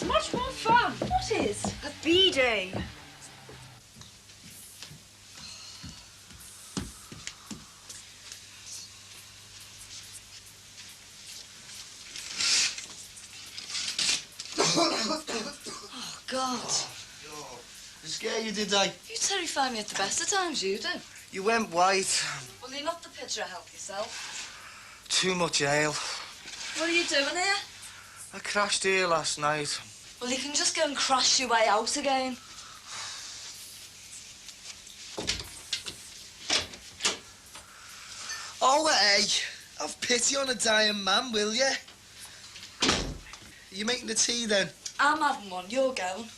much more fun. What is? A B-day. Oh, God. Oh, I scare you, did I? You terrify me at the best of times, you do. You went white. Well, you're not the picture of help yourself. Too much ale. What are you doing here? I crashed here last night. Well, you can just go and crash your way out again. Oh, hey, have pity on a dying man, will you? Are you making the tea, then? I'm having one. You're going.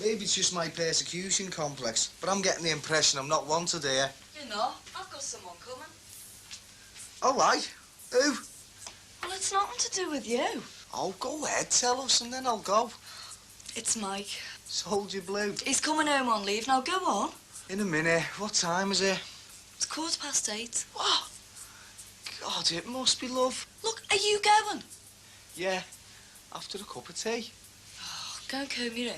Maybe it's just my persecution complex, but I'm getting the impression I'm not wanted here. You're not. I've got someone coming. Oh, aye? Who? Well, it's nothing to do with you. Oh, go ahead, tell us, and then I'll go. It's Mike. Soldier Blue. He's coming home on leave. Now, go on. In a minute. What time is it? It's 8:15. What? God, it must be love. Look, are you going? Yeah, after a cup of tea. Oh, go and comb your hair.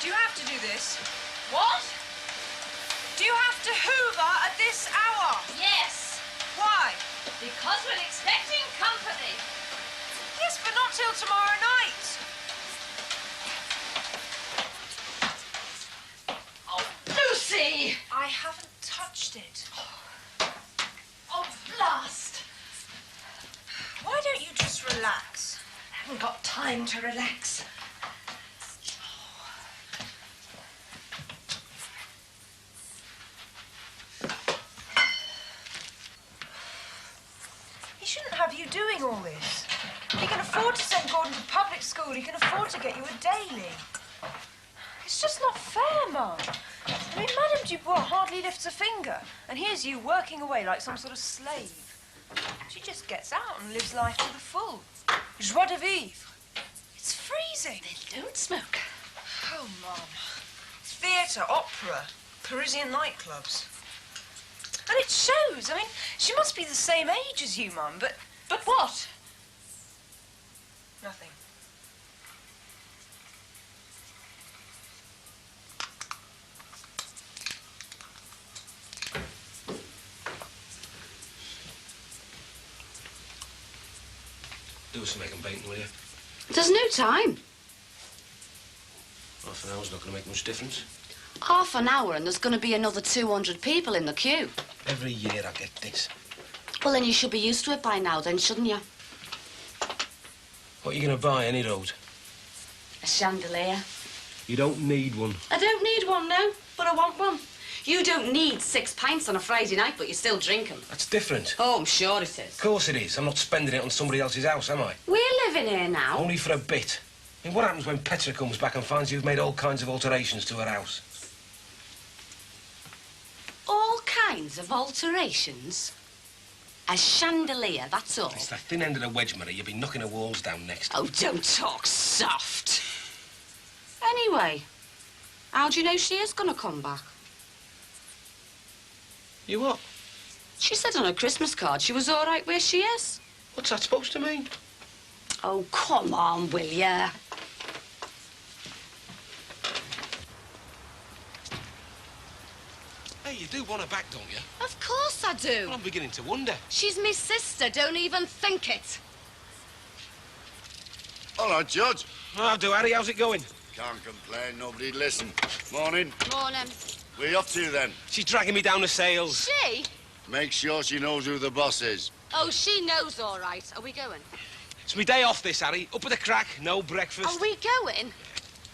Do you have to do this? What? Do you have to hoover at this hour? Yes, Why? because we're expecting company. Yes, but not till tomorrow night. Oh, Lucy! I haven't touched it. Oh, blast! Why don't you just relax? I haven't got time to relax. He shouldn't have you doing all this. He can afford to send Gordon to public school. He can afford to get you a daily. It's just not fair, Mum. I mean, Madame Dubois hardly lifts a finger, and here's you working away like some sort of slave. She just gets out and lives life to the full. Joie de vivre. It's freezing. Then don't smoke. Oh, Mum. Theatre, opera, Parisian nightclubs. And it shows. I mean, she must be the same age as you, Mum, but... But what? Nothing. Do some egg and bacon, will you? There's no time. Half an hour's not going to make much difference. Half an hour and there's going to be another 200 people in the queue. Every year I get this. Well, then you should be used to it by now, then, shouldn't you? What are you going to buy, any road? A chandelier. You don't need one. I don't need one now, but I want one. You don't need 6 pints on a Friday night, but you still drink them. That's different. Oh, I'm sure it is. Of course it is. I'm not spending it on somebody else's house, am I? We're living here now. Only for a bit. I mean, what happens when Petra comes back and finds you've made all kinds of alterations to her house? All kinds of alterations. A chandelier, that's all. It's the thin end of the wedge, Mary. You'll be knocking her walls down next. Oh, don't talk soft. Anyway, how do you know she is going to come back? You what? She said on her Christmas card she was all right where she is. What's that supposed to mean? Oh, come on, will ya? Hey, you do want her back, don't you? Of course I do. Well, I'm beginning to wonder. She's my sister, don't even think it. All right, Judge. How do, Harry? How's it going? Can't complain, nobody'd listen. Morning. Morning. Where you off to, then? She's dragging me down the sales. She? Make sure she knows who the boss is. Oh, she knows all right. Are we going? It's my day off, this, Harry. Up at the crack, no breakfast. Are we going?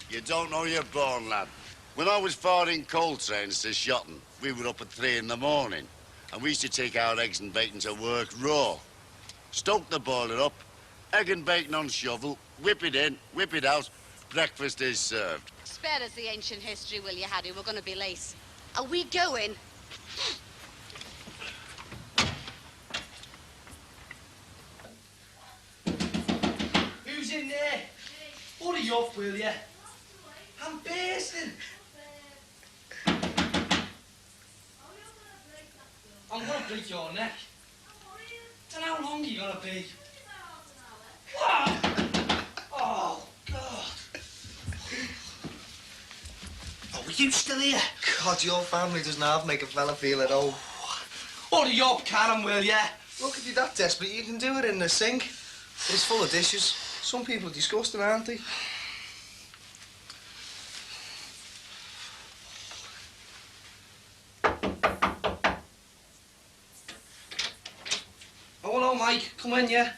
You don't know you're born, lad. When I was farding coal trains to Shotton, we were up at 3 in the morning, and we used to take our eggs and bacon to work raw. Stoke the boiler up, egg and bacon on shovel, whip it in, whip it out, breakfast is served. Spare us the ancient history, will you, Harry? We're going to be late. Are we going? Hurry up, will you? I'm basting. I'm gonna break your neck. Then how long are you gonna be? Oh, God. Oh, are you still here? God, your family does not make a fella feel at home. Hurry up, Karen, will ya? Look, if you're that desperate, you can do it in the sink. It's full of dishes. Some people are disgusting, aren't they? Oh, hello, Mike. Come in, yeah?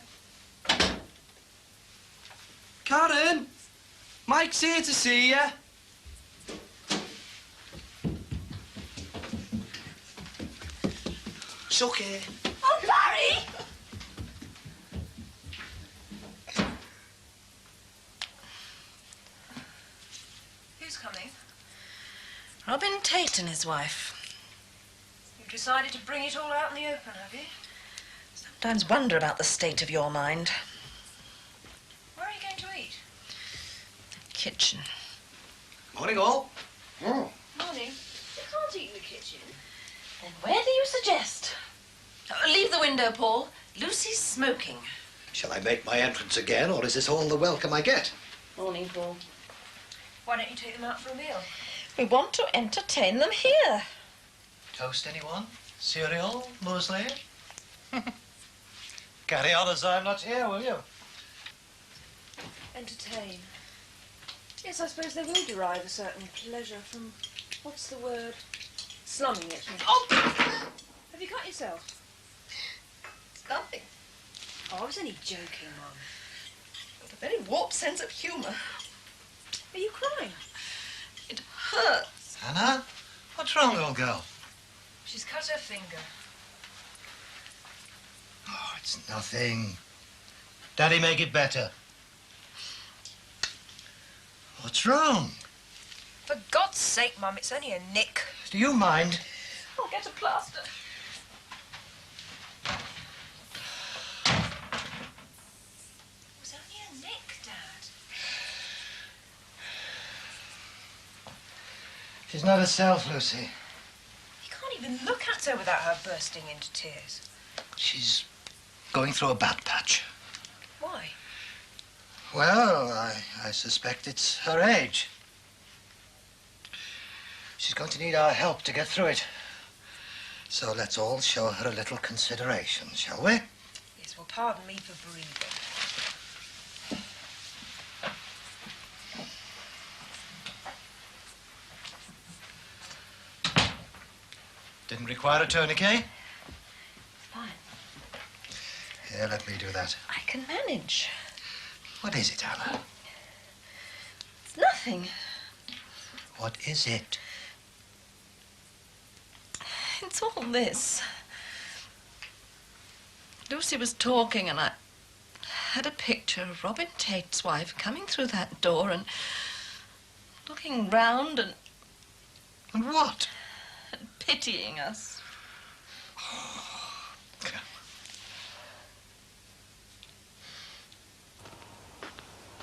Karen! Mike's here to see you. It's okay. Oh, Barry! Who's coming? Robin Tate and his wife. You've decided to bring it all out in the open, have you? Sometimes wonder about the state of your mind. Where are you going to eat? Kitchen. Morning, all. Morning. You can't eat in the kitchen. Then where do you suggest? Oh, leave the window, Paul. Lucy's smoking. Shall I make my entrance again, or is this all the welcome I get? Morning, Paul. Why don't you take them out for a meal? We want to entertain them here. Toast, anyone? Cereal? Muesli? Carry on as I'm not here, will you? Entertain. Yes, I suppose they will derive a certain pleasure from, what's the word? Slumming it. Oh! Have you cut yourself? It's nothing. Oh, I was only joking, Mum. Got a very warped sense of humour. Are you crying? It hurts. Hannah? What's wrong, old girl? She's cut her finger. Oh, it's nothing. Daddy, make it better. What's wrong? For God's sake, Mum, it's only a nick. Do you mind? I'll get a plaster. It was only a nick, Dad. She's not herself, Lucy. You can't even look at her without her bursting into tears. She's going through a bad patch. Why? Well, I suspect it's her age. She's going to need our help to get through it. So let's all show her a little consideration, shall we? Yes, well, pardon me for breathing. Didn't require a tourniquet? Fine. Here, let me do that. I can manage. What is it, Anna? It's nothing. What is it? It's all this. Lucy was talking and I had a picture of Robin Tate's wife coming through that door and looking round and what? and pitying us.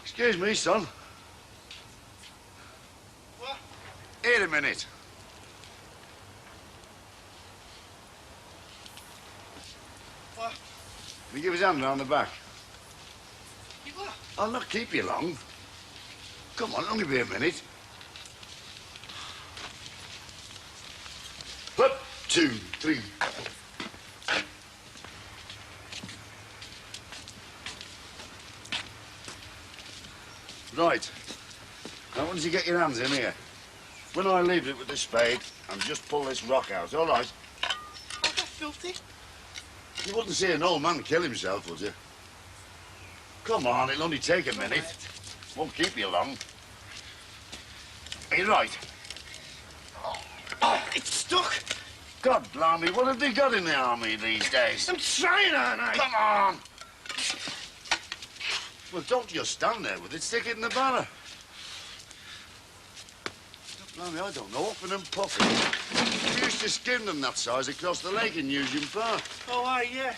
Excuse me, son. What? Wait a minute. What? Will you give his hand round the back? You what? I'll not keep you long. Come on, only be a minute. 1, 2, 3. Right. Now, once you get your hands in here, when I leave it with the spade, and just pull this rock out, all right? Oh, that filthy. You wouldn't see an old man kill himself, would you? Come on, it'll only take a minute. Won't keep you long. Are you right? Oh, it's stuck. God blimey, what have they got in the army these days? I'm trying, aren't I? Come on! Well, don't just stand there with it. Stick it in the barrow. God blimey, I don't know. Up and puff it. We used to skin them that size across the lake in Newton Park. Oh, yeah.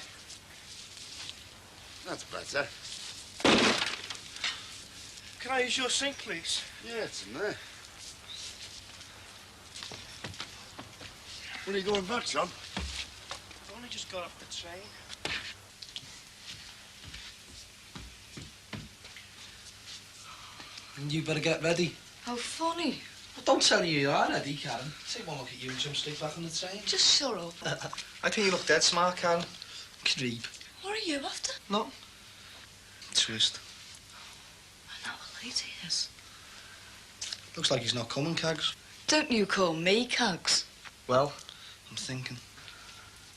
That's better. Can I use your sink, please? Yeah, it's in there. When are you going back, son? I've only just got off the train. And you better get ready. How funny. Well, don't tell you are ready, Karen. Take one look at you and jump straight back on the train. Just shut up. I think you look dead smart, Karen. Creep. What are you after? No. Twist. I know how late he is. Looks like he's not coming, Cags. Don't you call me Cags. Well, I'm thinking.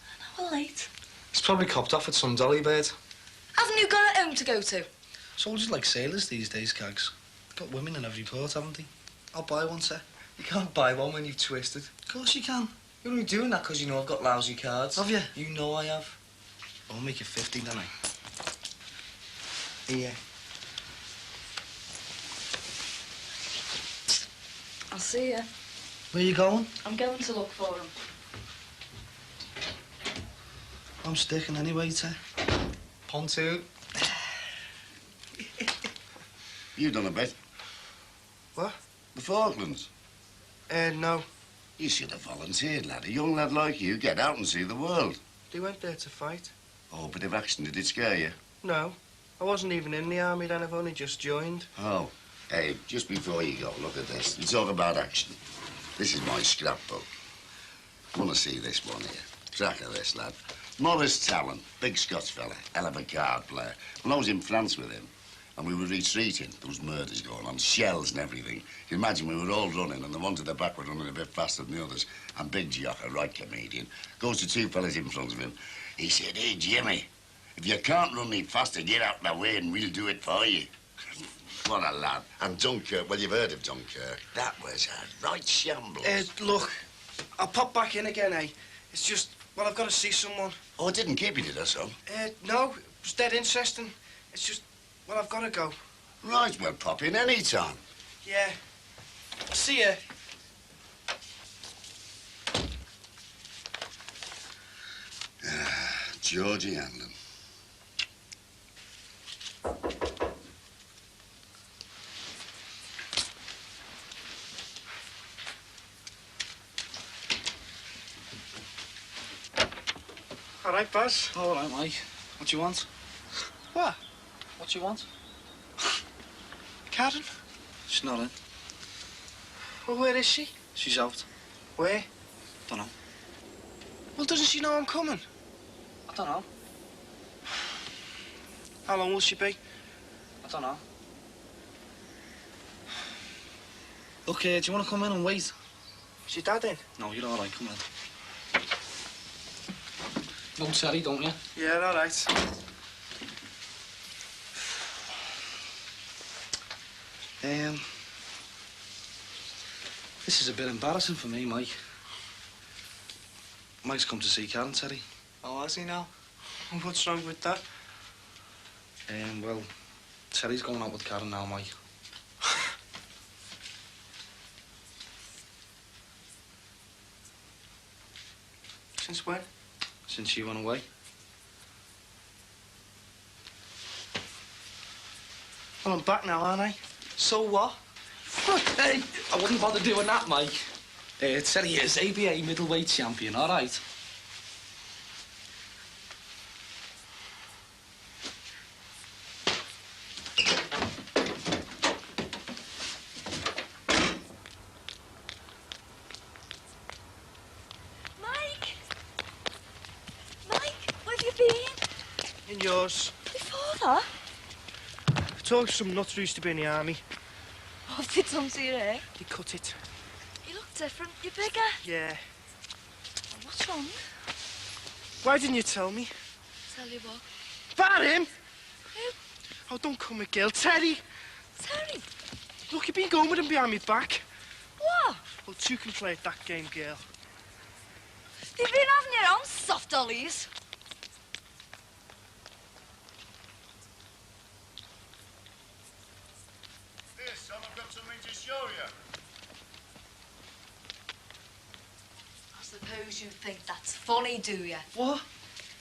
I know how late. He's probably copped off at some dolly bird. Haven't you got a home to go to? Soldiers like sailors these days, Cags. Got women in every port, haven't they? I'll buy one, sir. You can't buy one when you've twisted. Of course you can. You're only doing that because you know I've got lousy cards. Have you? You know I have. I'll make you 50, don't I? Here. I'll see you. Where you going? I'm going to look for him. I'm sticking anyway, sir. Pontoon. You done a bit. What? The Falklands. No. You should have volunteered, lad. A young lad like you, get out and see the world. They went there to fight. Oh, bit of action. Did it scare you? No. I wasn't even in the army then. I've only just joined. Oh. Hey, just before you go, look at this. You talk about action. This is my scrapbook. Want to see this one here? Track of this, lad. Morris Talon, big Scots fella, hell of a card player. When I was in France with him, and we were retreating, there was murders going on, shells and everything. You can imagine we were all running, and the one to the back were running a bit faster than the others. And Big Jock, a right comedian, goes to two fellas in front of him. He said, "Hey, Jimmy, if you can't run any faster, get out of the way and we'll do it for you." What a lad. And Dunkirk, well, you've heard of Dunkirk. That was a right shambles. Look, I'll pop back in again, eh? It's just, well, I've got to see someone. Oh, it didn't keep you, did it, son? No, it was dead interesting. It's just, well, I've got to go. Right, well, pop in any time. Yeah. See ya. Georgie Hanlon. All right, Baz. All right, Mike. What do you want? What? What do you want? Karen? She's not in. Well, where is she? She's out. Where? Don't know. Well, doesn't she know I'm coming? I don't know. How long will she be? I don't know. Look, do you want to come in and wait? Is your dad in? No, you're all right. Come in. No Terry, don't you? Yeah, all right. This is a bit embarrassing for me, Mike. Mike's come to see Karen, Terry. Oh, has he now? What's wrong with that? Well, Terry's going out with Karen now, Mike. Since when? Since she went away. Well, I'm back now, aren't I? So what? Hey, I wouldn't bother doing that, Mike. Terry is ABA middleweight champion, all right? Mike! Mike, where have you been? In yours. Your father? I talked to some nuts who used to be in the army. What have they done to your hair? They cut it. You look different. You're bigger. Yeah. What's wrong? Why didn't you tell me? Tell you what. About him? Who? Oh, don't call me girl. Teddy. Terry. Look, you've been going with him behind my back. What? Well, two can play at that game, girl. You've been having your own soft dollies. Here, son, I've got something to show you. I suppose you think that's funny, do you? What?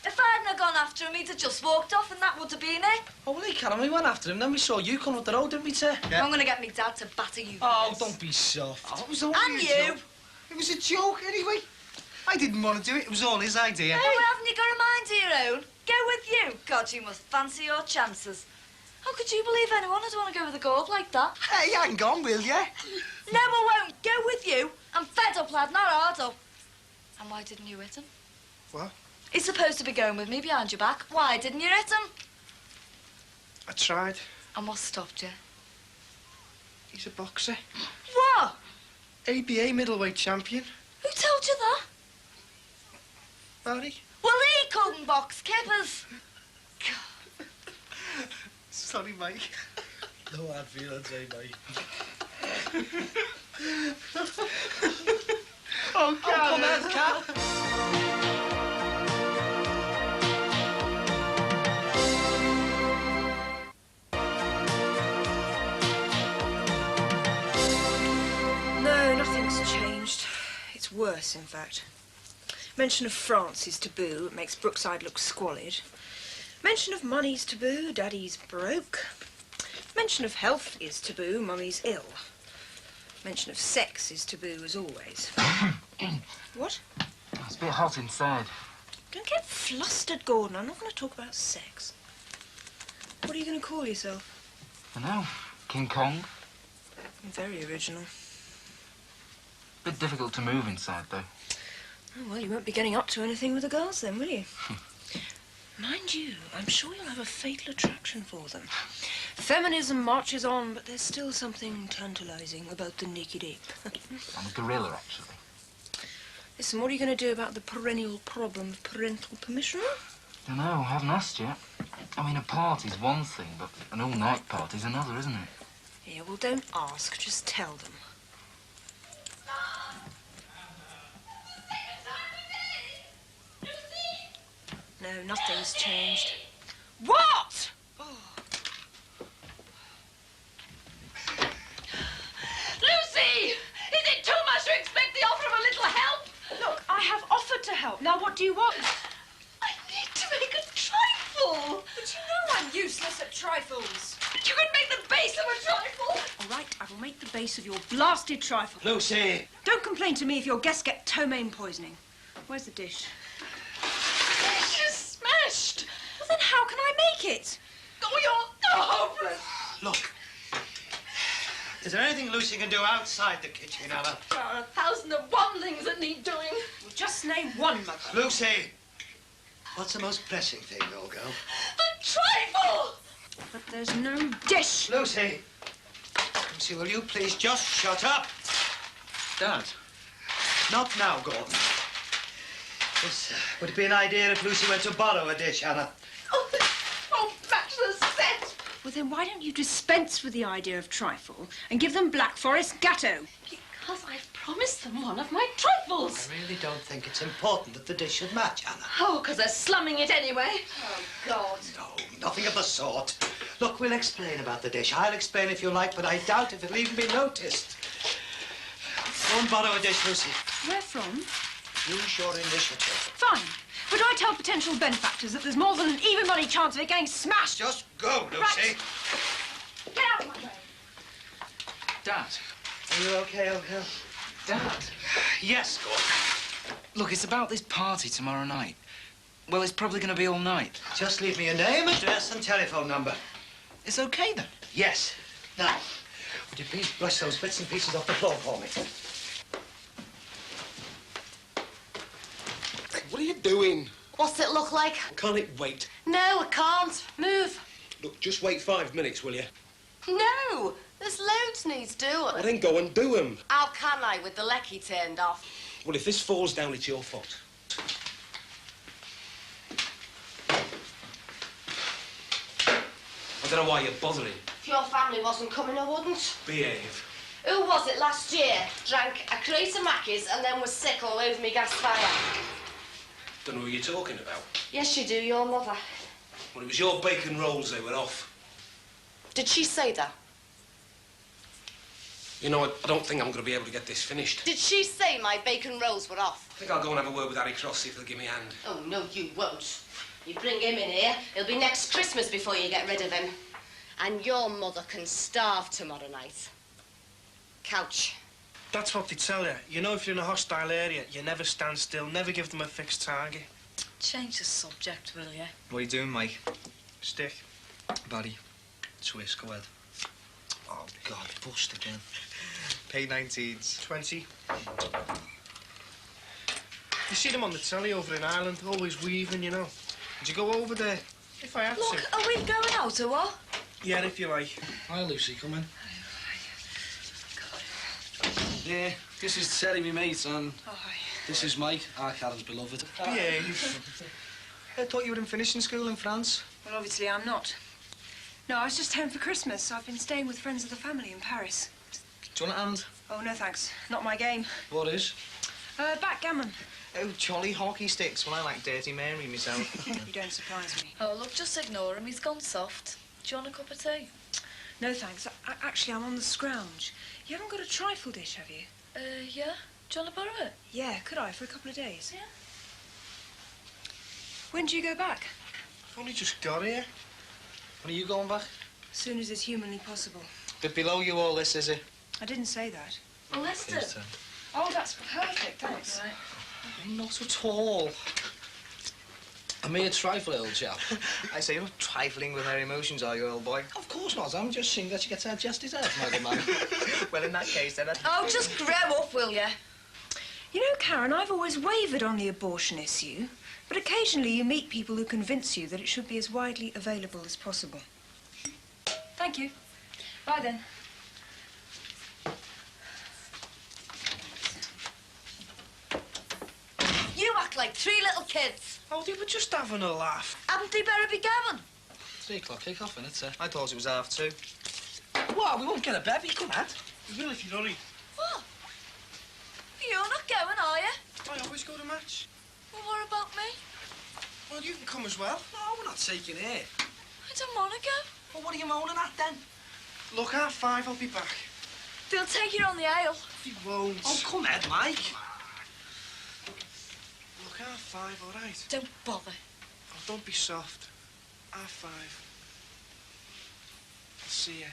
If hadn't have gone after him, he'd have just walked off and that would have been it. Oh, well, he can. We went after him, then we saw you come up the road, didn't we, Ter? I'm going to get me dad to batter you for Oh, this. don't be soft. Oh, it was only And a you. joke. It was a joke, anyway. I didn't want to do it. It was all his idea. Oh, well, haven't you got a mind of your own? Go with you. God, you must fancy your chances. How could you believe anyone would want to go with a gob like that? Hey, hang on, will you? No, I won't. Go with you. I'm fed up, lad, not hard up. And why didn't you hit him? What? He's supposed to be going with me behind your back. Why didn't you hit him? I tried. And what stopped you? He's a boxer. What? ABA middleweight champion. Who told you that? Barry. Well, he couldn't box kippers. Sorry, mate. No hard feelings, eh, mate? Oh, Come on, Cat. No, nothing's changed. It's worse, in fact. Mention of France is taboo. It makes Brookside look squalid. Mention of money's taboo. Daddy's broke. Mention of health is taboo. Mummy's ill. Mention of sex is taboo, as always. What? It's a bit hot inside. Don't get flustered, Gordon. I'm not going to talk about sex. What are you going to call yourself? I know. King Kong. Very original. Bit difficult to move inside, though. Oh, well, you won't be getting up to anything with the girls then, will you? Mind you, I'm sure you'll have a fatal attraction for them. Feminism marches on, but there's still something tantalising about the naked ape. I'm a gorilla, actually. Listen, what are you going to do about the perennial problem of parental permission? Don't know. Haven't asked yet. I mean, a party's one thing, but an all-night party's another, isn't it? Yeah, well, don't ask. Just tell them. No, nothing's changed. What? Oh. Lucy! Is it too much to expect the offer of a little help? Look, I have offered to help. Now, what do you want? I need to make a trifle. But you know I'm useless at trifles. But you can make the base of a trifle. All right, I will make the base of your blasted trifle. Lucy. Don't complain to me if your guests get ptomaine poisoning. Where's the dish? Dish is smashed. Well, then how can I make it? Oh, you're hopeless. Look. Is there anything Lucy can do outside the kitchen, Anna? There are 1,001 things that need doing. Well, just name one, Mother. Lucy! What's the most pressing thing, old girl? The trifle! But there's no dish. Lucy! Lucy, will you please just shut up? Dad. Not now, Gordon. Would it be an idea if Lucy went to borrow a dish, Anna? Oh, match the set. Well, then why don't you dispense with the idea of trifle and give them Black Forest Gatto? Because I've promised them one of my trifles. I really don't think it's important that the dish should match, Anna. Oh, because they're slumming it anyway. Oh, God. No, nothing of the sort. Look, we'll explain about the dish. I'll explain if you like, but I doubt if it'll even be noticed. Go and borrow a dish, Lucy. Where from? Use your initiative. Fine. But do I tell potential benefactors that there's more than an even money chance of it getting smashed? Just go, Lucy. Right. Get out of my way. Dad. Are you okay, old girl? Dad. Yes, Gordon. Look, it's about this party tomorrow night. Well, it's probably going to be all night. Just leave me your name, address, and telephone number. It's okay, then? Yes. Now, would you please brush those bits and pieces off the floor for me? What are you doing? What's it look like? Can't it wait? No, I can't. Move. Look, just wait 5 minutes, will you? No, there's loads needs doing. Well, then go and do them. How can I with the lecky turned off? Well, if this falls down, it's your fault. I don't know why you're bothering. If your family wasn't coming, I wouldn't. Behave. Who was it last year? Drank a crate of Mackies and then was sick all over me gas fire. Don't know who you're talking about. Yes, you do, your mother. Well, it was your bacon rolls they were off. Did she say that? You know, I don't think I'm going to be able to get this finished. Did she say my bacon rolls were off? I think I'll go and have a word with Harry Cross, see if he'll give me a hand. Oh, no, you won't. You bring him in here, it'll be next Christmas before you get rid of him. And your mother can starve tomorrow night. Couch. That's what they tell you. You know, if you're in a hostile area, you never stand still, never give them a fixed target. Change the subject, will you? What are you doing, Mike? Stick. Buddy. Twist, go ahead. Oh, God, bust again. Pay 19s. 20. You see them on the telly over in Ireland, always weaving, you know. Would you go over there? If I had Look, to. are we going out or what? Yeah, if you like. Hi, Lucy, come in. Yeah, This is Terry, my mate, and Oh, hi. this is Mike, our Karen's beloved. behave. I thought you were in finishing school in France. Well, obviously I'm not. No, I was just home for Christmas. I've been staying with friends of the family in Paris. Do you want a hand? Oh, no thanks. Not my game. What is? Backgammon. Oh, jolly hockey sticks. Well, I like Dirty Mary myself. You don't surprise me. Oh, look, just ignore him. He's gone soft. Do you want a cup of tea? No thanks. Actually, I'm on the scrounge. You haven't got a trifle dish, have you? Yeah. Do you want to borrow it? Yeah, could I, for a couple of days? Yeah. When do you go back? I've only just got here. When are you going back? As soon as it's humanly possible. Bit below you all this, is it? I didn't say that. Well, Lester. Oh, that's perfect, thanks. Right. Not at all. A mere trifle, old chap. I say, you're not trifling with her emotions, are you, old boy? Of course not. I'm just saying that she gets her just deserved, my good man. Well, in that case, then... Oh, just grow up, will you? You know, Karen, I've always wavered on the abortion issue, but occasionally you meet people who convince you that it should be as widely available as possible. Thank you. Bye, then. You act like three little kids. Oh, they were just having a laugh. Hadn't they better be going? 3 o'clock kick-off, innit, sir? I thought it was 2:30. What? We won't get a bevy, come on. You will if you hurry. What? You're not going, are you? I always go to match. Well, what about me? Well, you can come as well. No, we're not taking it. I don't want to go. Well, what are you moaning at, then? Look, 5:30, I'll be back. They'll take you on the ale. They won't. Oh, come on, Mike. Look, 5:30, all right? Don't bother. Oh, don't be soft. 5:30. I'll see you.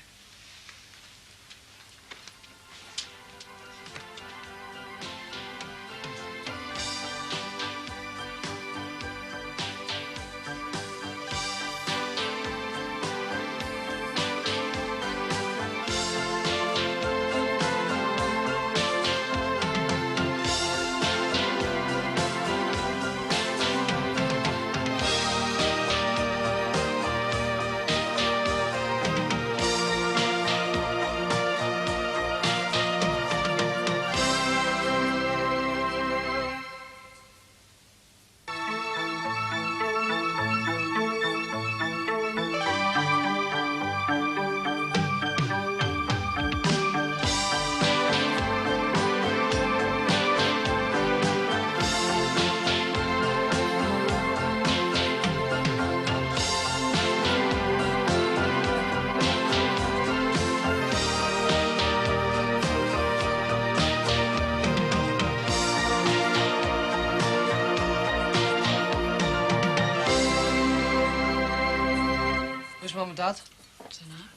Where's Mum and Dad?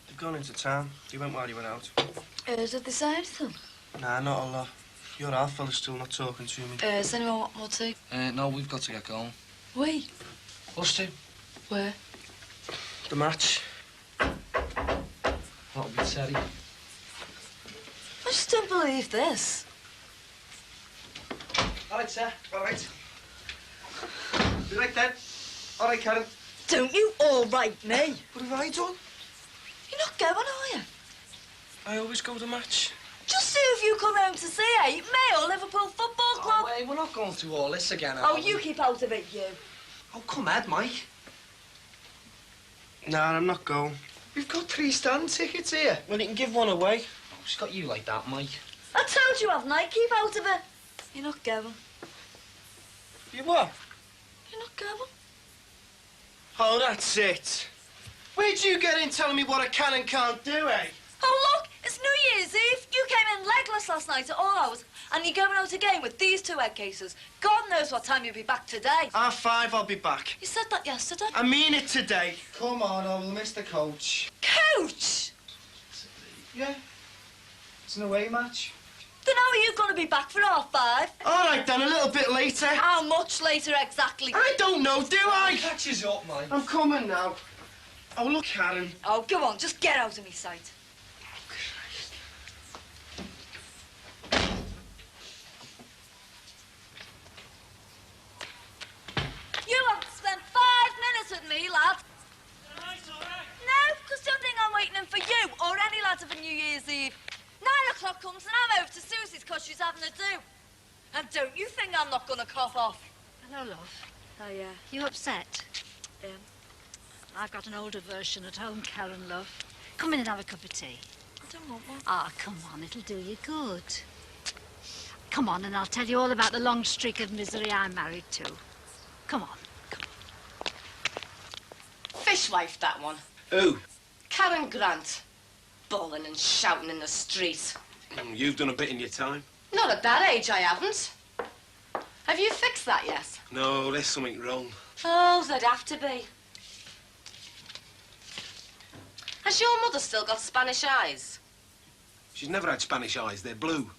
They've gone into town. They went while you went out. Did they say anything? Nah, not a lot. Your half fella's still not talking to me. Does anyone want more tea? No, we've got to get going. We? Us two? Where? The match. That'll be Terry. I just don't believe this. All right, sir. All right. Be right then. All right, Karen. Don't you all right me? What have I done? You're not going, are you? I always go to match. Just who have you come round to see, eh? Me or Liverpool Football Club? Oh, wait, we're not going through all this again, Oh, are we? you keep out of it, you. Oh, come on, Mike. Nah, I'm not going. We've got 3 stand tickets here. Well, you can give one away. Who's got you like that, Mike? I told you, haven't I? Keep out of it. You're not going. You what? You're not going. Oh, that's it. Where'd you get in telling me what I can and can't do, eh? Oh, look, it's New Year's Eve. You came in legless house last night at all hours, and you're going out again with these two head cases. God knows what time you'll be back today. 5:30, I'll be back. You said that yesterday. I mean it today. Come on, or we'll miss the coach. Coach? Yeah. It's an away match. Then how are you going to be back for 5:30? All right, then, a little bit later. How much later exactly? I don't know, do I? Catches up, mate. I'm coming now. Oh, look, Karen. Oh, go on, just get out of me sight. You haven't spent 5 minutes with me, lad. No, because don't think I'm waiting for you or any lads of a New Year's Eve. 9 o'clock comes and I'm over to Susie's because she's having a do. And don't you think I'm not going to cough off? Hello, love. Oh, yeah. You upset? I've got an older version at home, Karen, love. Come in and have a cup of tea. I don't want one. Ah, come on, it'll do you good. Come on, and I'll tell you all about the long streak of misery I'm married to. Come on, come on. Fishwife, that one. Who? Karen Grant. Bawling and shouting in the street. You've done a bit in your time. Not at that age, I haven't. Have you fixed that yet? No, there's something wrong. Oh, there'd have to be. Has your mother still got Spanish eyes? She's never had Spanish eyes. They're blue.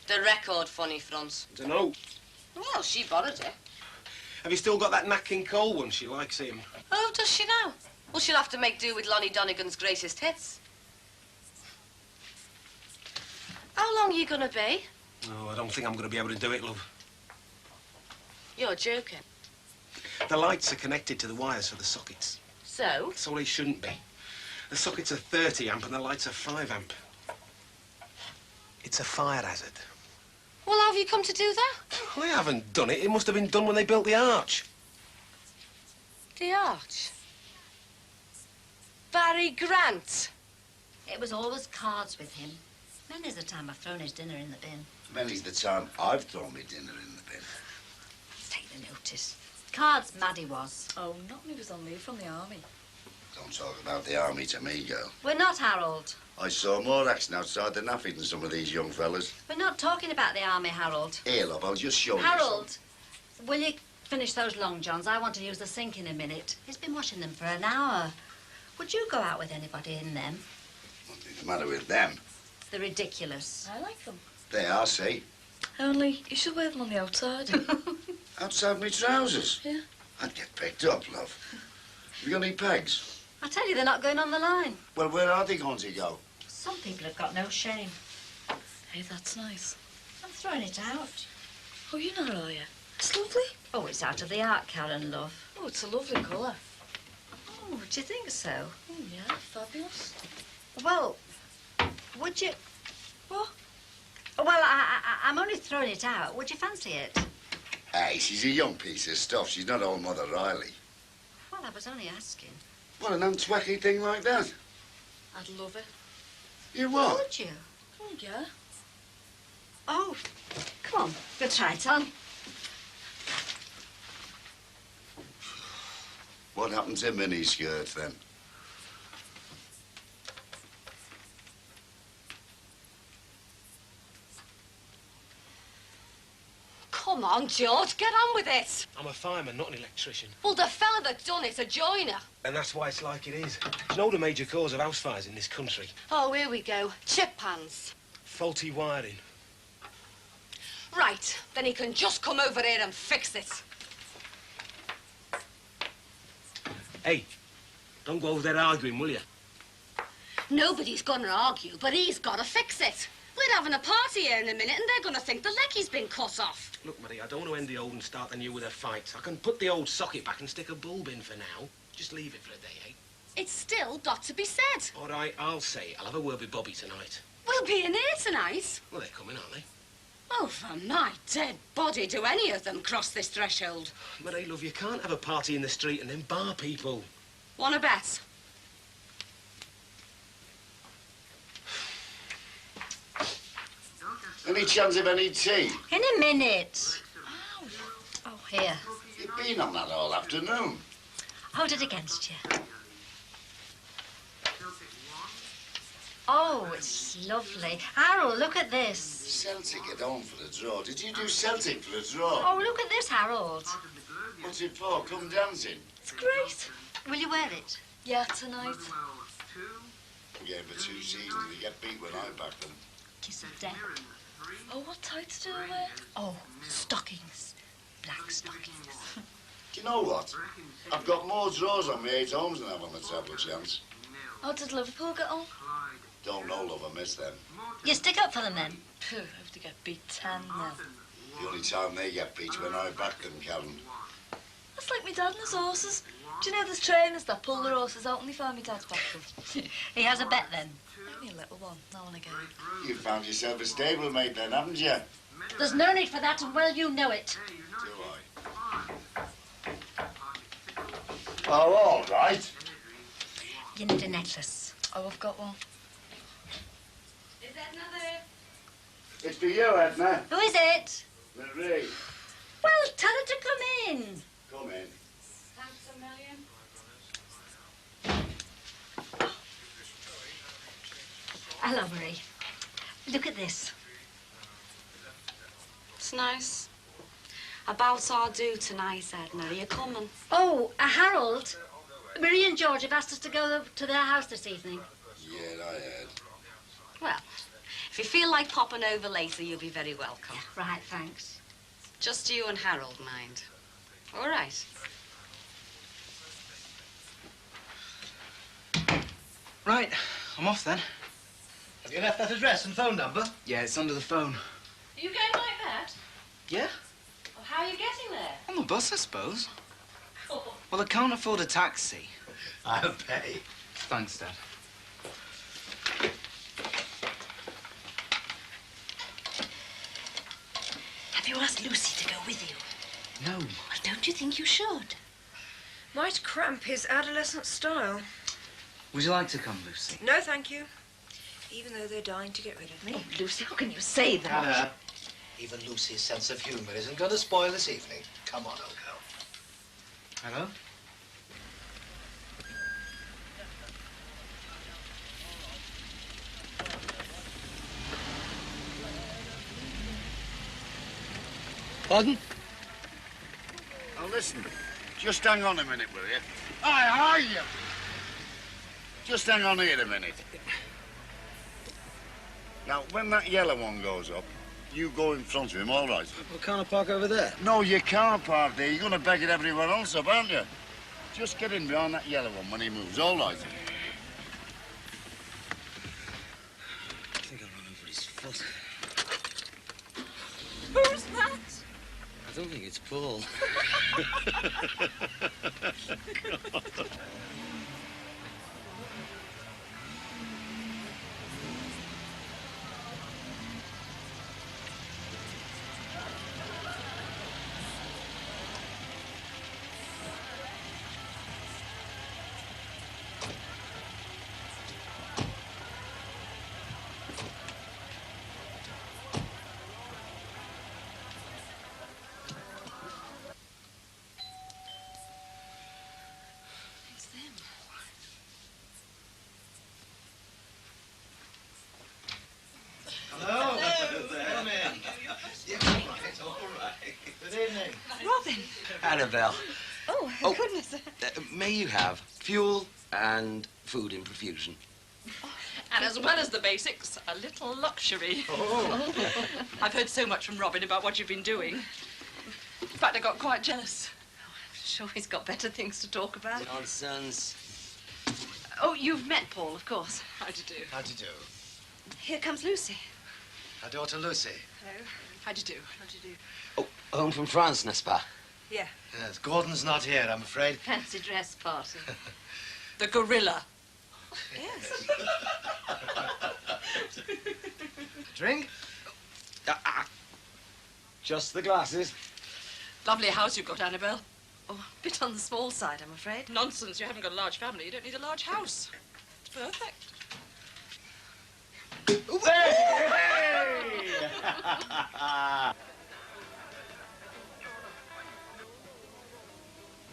The record funny front. Dunno. Well, she borrowed it. Have you still got that Nat King Cole one? She likes him. Oh, does she now? Well, she'll have to make do with Lonnie Donegan's greatest hits. How long are you gonna be? Oh, I don't think I'm going to be able to do it, love. You're joking. The lights are connected to the wires for the sockets. So? So they shouldn't be. The sockets are 30 amp and the lights are 5 amp. It's a fire hazard. Well, how have you come to do that? I haven't done it. It must have been done when they built the arch. The arch? Barry Grant. It was always cards with him. Many's the time I've thrown his dinner in the bin. Many's the time I've thrown my dinner in the bin. Take the notice. Cards Maddie was. Oh, not when he was on leave from the army. Don't talk about the army to me, girl. We're not, Harold. I saw more action outside the naffy than some of these young fellas. We're not talking about the army, Harold. Here, love, I'll just show you Harold, will you finish those long johns? I want to use the sink in a minute. He's been washing them for an hour. Would you go out with anybody in them? What's the matter with them? They're ridiculous. I like them. They are, see? Only, you should wear them on the outside. Outside me trousers? Yeah. I'd get picked up, love. Have you got any pegs? I tell you, they're not going on the line. Well, where are they going to go? Some people have got no shame. Hey, that's nice. I'm throwing it out. Oh, you know, are you? It's lovely. Oh, it's out of the art, Karen, love. Oh, it's a lovely colour. Oh, do you think so? Oh, yeah, fabulous. Well, would you... What? Well, I'm only throwing it out. Would you fancy it? Hey, she's a young piece of stuff. She's not old Mother Riley. Well, I was only asking. What, an untwacky thing like that? I'd love it. You what? Would you? Oh, yeah. Oh, come on. We'll try it on. What happened to mini skirts, then? Come on, George, get on with it. I'm a fireman, not an electrician. Well, the fella that done it's a joiner. And that's why it's like it is. It's an older major cause of house fires in this country. Oh, here we go. Chip pans. Faulty wiring. Right, then he can just come over here and fix it. Hey, don't go over there arguing, will you? Nobody's gonna argue, but he's gotta fix it. We're having a party here in a minute and they're gonna think the leckie's been cut off. Look, Marie, I don't want to end the old and start the new with a fight. I can put the old socket back and stick a bulb in for now. Just leave it for a day, eh? It's still got to be said. All right, I'll say it. I'll have a word with Bobby tonight. We'll be in here tonight. Well, they're coming, aren't they? Oh, for my dead body, do any of them cross this threshold? Marie, love, you can't have a party in the street and then bar people. Wanna bet? Any chance of any tea? In a minute. Oh, here. You've been on that all afternoon. Hold it against you. Oh, it's lovely. Harold, look at this. Celtic at home for the draw. Did you do Celtic for the draw? Oh, look at this, Harold. What's it for? Come dancing? It's great. Will you wear it? Yeah, tonight. Yeah, for 2 seasons. They get beat when I back them. Kiss of death. Oh, what tights do I wear? Oh, stockings. Black stockings. Do you know what? I've got more draws on my 8 homes than I have on the treble chance. How did Liverpool get on? Don't know, love, I miss them. You stick up for them then? Phew, I have to get beat 10 now. The only time they get beat when I back them, Karen. That's like me dad and his horses. Do you know there's trainers that pull their horses out and they find me dad's back them? He has a bet then? Only a little one, now and again. You found yourself a stablemate then, haven't you? There's no need for that, and well, you know it. Do I? Oh, all right. You need a necklace. Oh, I've got one. Is that another? It's for you, Edna. Who is it? Marie. Well, tell her to come in. Come in. Thanks a million. Hello, Marie. Look at this. It's nice. About our do tonight, Edna. Are you coming? Oh, Harold. Marie and George have asked us to go to their house this evening. Yeah, I heard. Well, if you feel like popping over later, you'll be very welcome. Right, thanks. Just you and Harold, mind. All right. Right, I'm off then. Have you left that address and phone number? Yeah, it's under the phone. Are you going like that? Yeah? Well, how are you getting there? On the bus, I suppose. Well, I can't afford a taxi. I'll pay. Thanks, Dad. Have you asked Lucy to go with you? No. Well, don't you think you should? Might cramp his adolescent style. Would you like to come, Lucy? No, thank you. Even though they're dying to get rid of me. Oh, Lucy, how can you say that? Even Lucy's sense of humour isn't going to spoil this evening. Come on, old girl. Hello? Pardon? Now listen, just hang on a minute, will you? Aye, you. Just hang on here a minute. Now, when that yellow one goes up, you go in front of him, all right? Well, can't I park over there? No, you can't park there. You're going to beg it everywhere else up, aren't you? Just get in behind that yellow one when he moves, all right? I think I'll run over his foot. Who's that? I don't think it's Paul. Hello. Come in. Yeah, all right. Good evening. Robin. Annabelle, Oh, Oh. goodness. may you have fuel and food in profusion? And as well as the basics, a little luxury. Oh. I've heard so much from Robin about what you've been doing. In fact, I got quite jealous. I'm sure he's got better things to talk about. Nonsense. Oh, you've met Paul, of course. How do you do? How do you do? Here comes Lucy. Our daughter Lucy. Hello. How do you do? How do you do? Oh, home from France, n'est-ce pas? Yeah. Yes, Gordon's not here, I'm afraid. Fancy dress party. The gorilla. Yes. Drink? Just the glasses. Lovely house you've got, Annabelle. Oh, a bit on the small side, I'm afraid. Nonsense, you haven't got a large family. You don't need a large house. It's perfect.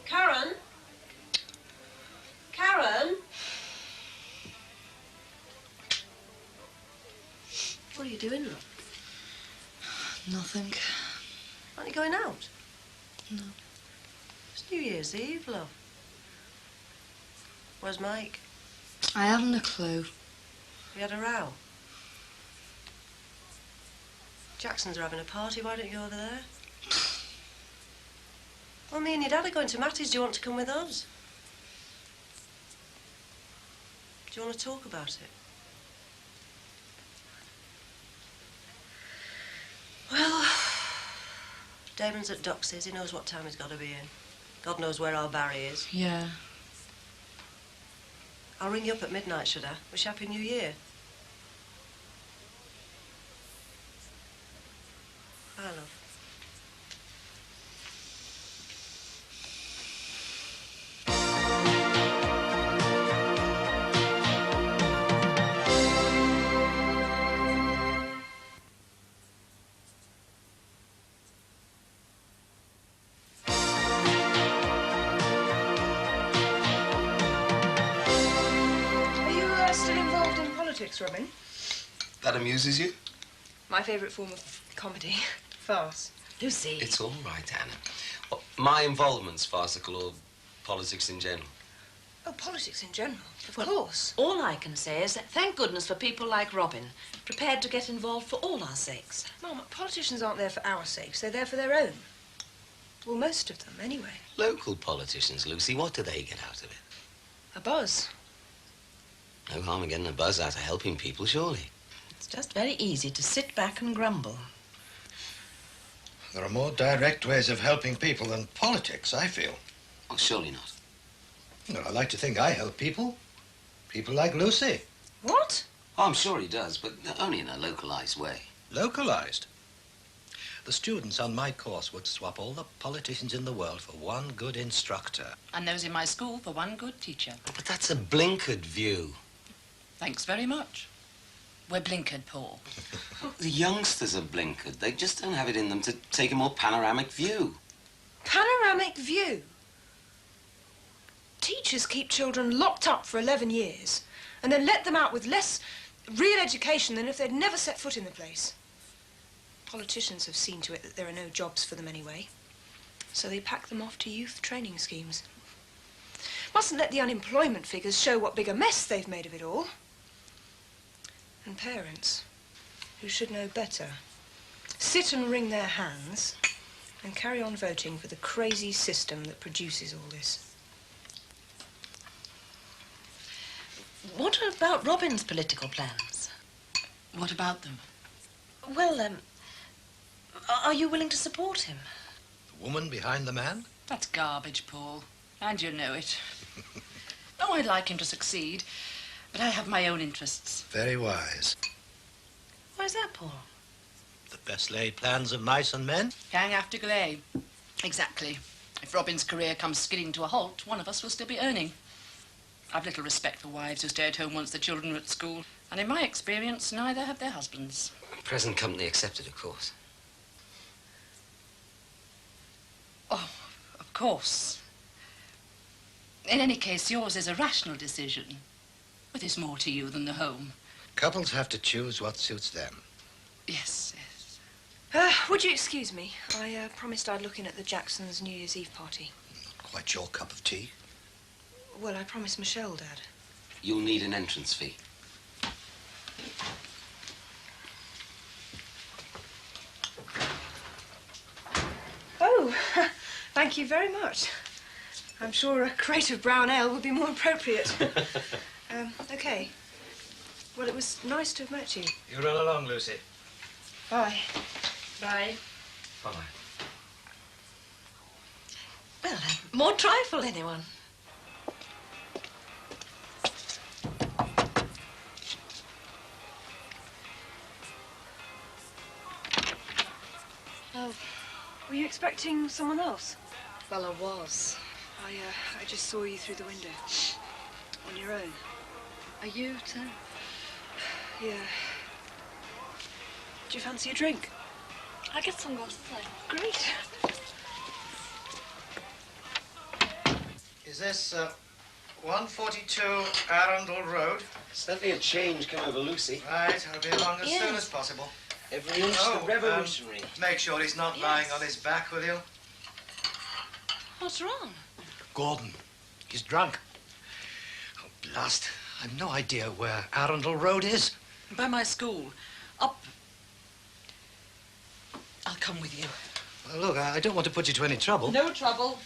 Karen? Karen? you doing, love? Nothing. Aren't you going out? No. It's New Year's Eve, love. Where's Mike? I haven't a clue. We had a row. Jacksons are having a party. Why don't you go over there? Well, me and your dad are going to Matty's. Do you want to come with us? Do you want to talk about it? Well, Damon's at Doxy's. He knows what time he's got to be in. God knows where our Barry is. Yeah. I'll ring you up at midnight, should I? Wish Happy New Year. Bye, love. Still involved in politics, Robin? That amuses you? My favourite form of comedy. Farce. Lucy. It's all right, Anna. Well, my involvement's farcical or politics in general. Oh, politics in general, of course. All I can say is that thank goodness for people like Robin, prepared to get involved for all our sakes. Mum, politicians aren't there for our sakes. They're there for their own. Well, most of them, anyway. Local politicians, Lucy, what do they get out of it? A buzz. No harm in getting a buzz out of helping people, surely. It's just very easy to sit back and grumble. There are more direct ways of helping people than politics, I feel. Oh, surely not. Well, I like to think I help people. People like Lucy. What? Oh, I'm sure he does, but only in a localized way. Localized? The students on my course would swap all the politicians in the world for one good instructor. And those in my school for one good teacher. But that's a blinkered view. Thanks very much. We're blinkered, Paul. The youngsters are blinkered. They just don't have it in them to take a more panoramic view. Panoramic view? Teachers keep children locked up for 11 years and then let them out with less real education than if they'd never set foot in the place. Politicians have seen to it that there are no jobs for them anyway, so they pack them off to youth training schemes. Mustn't let the unemployment figures show what big a mess they've made of it all. And parents, who should know better, sit and wring their hands and carry on voting for the crazy system that produces all this. What about Robin's political plans? What about them? Well, are you willing to support him? The woman behind the man? That's garbage, Paul. And you know it. Oh, I'd like him to succeed, but I have my own interests. Very wise. Why's that, Paul? The best laid plans of mice and men? Gang after glay. Exactly. If Robin's career comes skidding to a halt, one of us will still be earning. I've little respect for wives who stay at home once the children are at school. And in my experience, neither have their husbands. Present company accepted, of course. Oh, of course. In any case, yours is a rational decision. But there's more to you than the home. Couples have to choose what suits them. Yes, yes. Would you excuse me? I promised I'd look in at the Jacksons' New Year's Eve party. Not quite your cup of tea. Well, I promised Michelle, Dad. You'll need an entrance fee. Oh, thank you very much. I'm sure a crate of brown ale would be more appropriate. OK. Well, it was nice to have met you. You run along, Lucy. Bye. Bye. Bye. Well, more trifle, anyone? Oh, were you expecting someone else? Well, I was. I just saw you through the window. On your own. Are you too? Yeah. Do you fancy a drink? I'll get some glasses then. Great. Is this, 142 Arundel Road. Certainly a change come over Lucy. Right, I'll be along as soon as possible. Every inch the revolutionary. Make sure he's not lying on his back, will you? What's wrong? Gordon. He's drunk. Oh, blast. I've no idea where Arundel Road is. By my school. Up. I'll come with you. Well, look, I don't want to put you to any trouble. No trouble.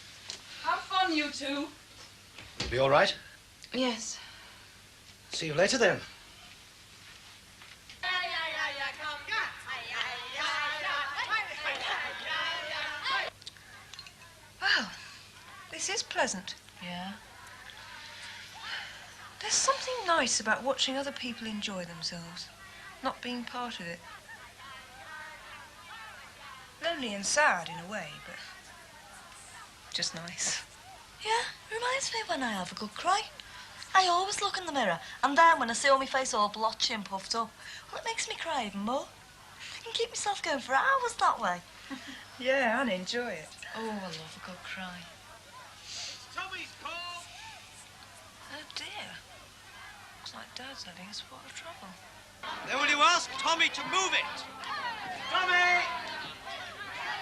Have fun, you two. You'll be all right? Yes. See you later, then. Well, this is pleasant. Yeah. There's something nice about watching other people enjoy themselves, not being part of it. Lonely and sad in a way, but just nice. Yeah, reminds me when I have a good cry. I always look in the mirror, and then when I see all my face all blotchy and puffed up, well, it makes me cry even more. I can keep myself going for hours that way. Yeah, and enjoy it. Oh, I love a good cry. Tommy's Paul! Oh dear. Looks like Dad's having a spot of trouble. Then will you ask Tommy to move it? Tommy!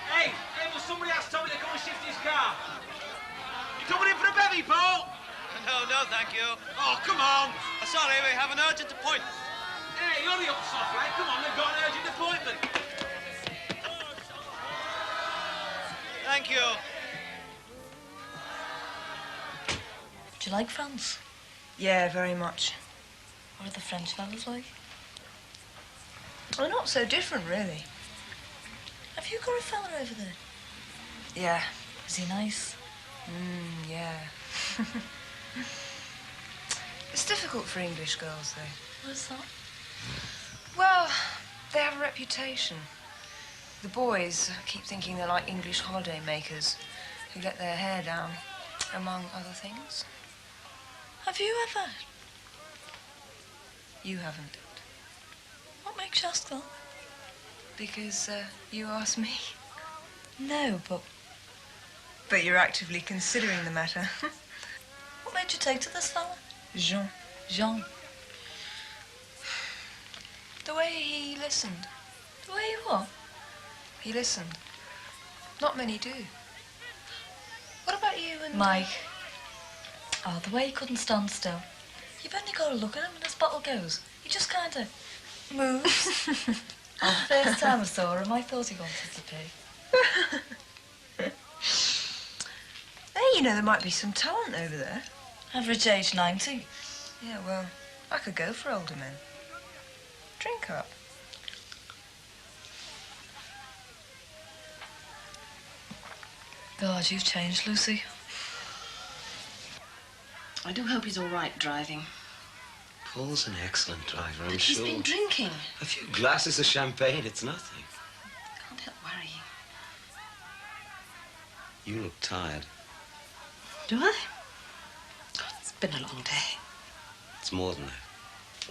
Hey, will somebody ask Tommy to come and shift his car? You coming in for a bevy, Paul? No, thank you. Oh, come on! Sorry, we have an urgent appointment. Hey, hurry up, soft lad. Come on, they've got an urgent appointment. Thank you. Do you like France? Yeah, very much. What are the French fellas like? Well, not so different, really. Have you got a fella over there? Yeah. Is he nice? Yeah. It's difficult for English girls, though. What's that? Well, they have a reputation. The boys keep thinking they're like English holiday makers who let their hair down, among other things. Have you ever? You haven't. What makes you ask that? Because you asked me. No, but... But you're actively considering the matter. What made you take to this fella? Jean. Jean. The way he listened. The way you what? He listened. Not many do. What about you and... Mike. Oh, the way he couldn't stand still. You've only got to look at him and his bottle goes. He just kind of moves. The first time I saw him, I thought he wanted to pee. Hey, you know, there might be some talent over there. Average age 90. Yeah, well, I could go for older men. Drink up. God, you've changed, Lucy. I do hope he's all right driving. Paul's an excellent driver, I'm But sure. he's been drinking. A few glasses of champagne, it's nothing. Can't help worrying. You look tired. Do I? God, it's been a long day. It's more than that.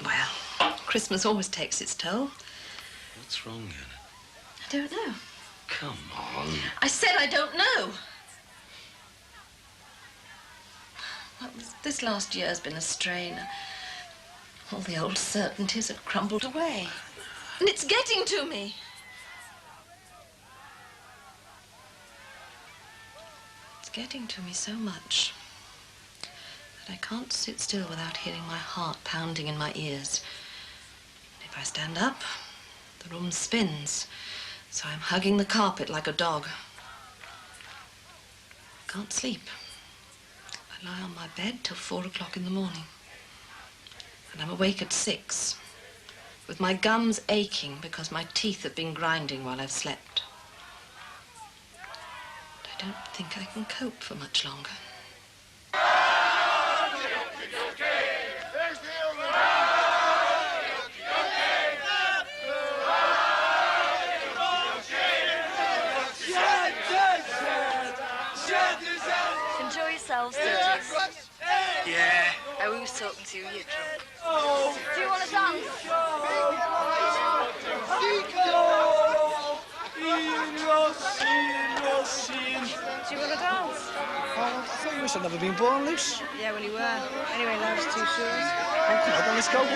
Well, Christmas always takes its toll. What's wrong, Anna? I don't know. Come on. I said I don't know. Well, this last year's been a strain. All the old certainties have crumbled away. And it's getting to me. It's getting to me so much that I can't sit still without hearing my heart pounding in my ears. And if I stand up, the room spins, so I'm hugging the carpet like a dog. I can't sleep. I lie on my bed till 4 o'clock in the morning. And I'm awake at 6, with my gums aching because my teeth have been grinding while I've slept. But I don't think I can cope for much longer. Enjoy yourselves, did you? Yeah. I was talking to you, you're drunk. Oh. Do you want to dance? Do you want to dance? Oh, I thought you must have never been born loose. Yeah, well, you were. nice T-shirts. Come on, let's go.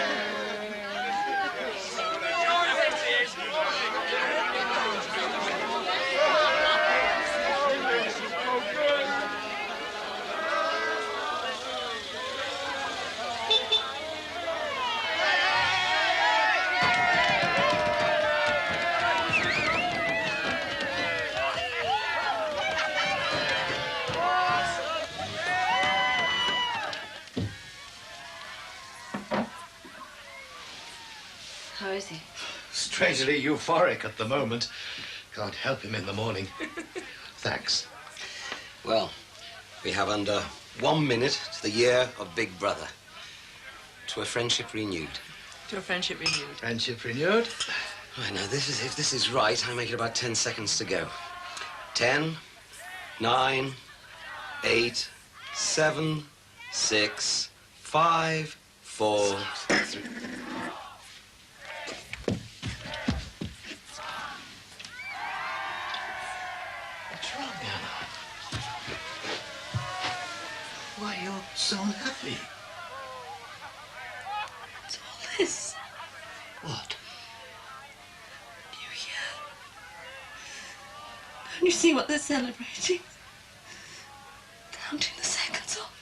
How is he? Strangely euphoric at the moment. Can't help him in the morning. Thanks. Well, we have under 1 minute to the year of Big Brother. To a friendship renewed. To a friendship renewed. Friendship renewed? I know, if this is right, I make it about 10 seconds to go. 10, 9, 8, 7, 6, 5, 4, 3. What's wrong, Anna? Why, you're so unhappy. It's all this. What? New Year. Don't you see what they're celebrating? Counting the seconds off.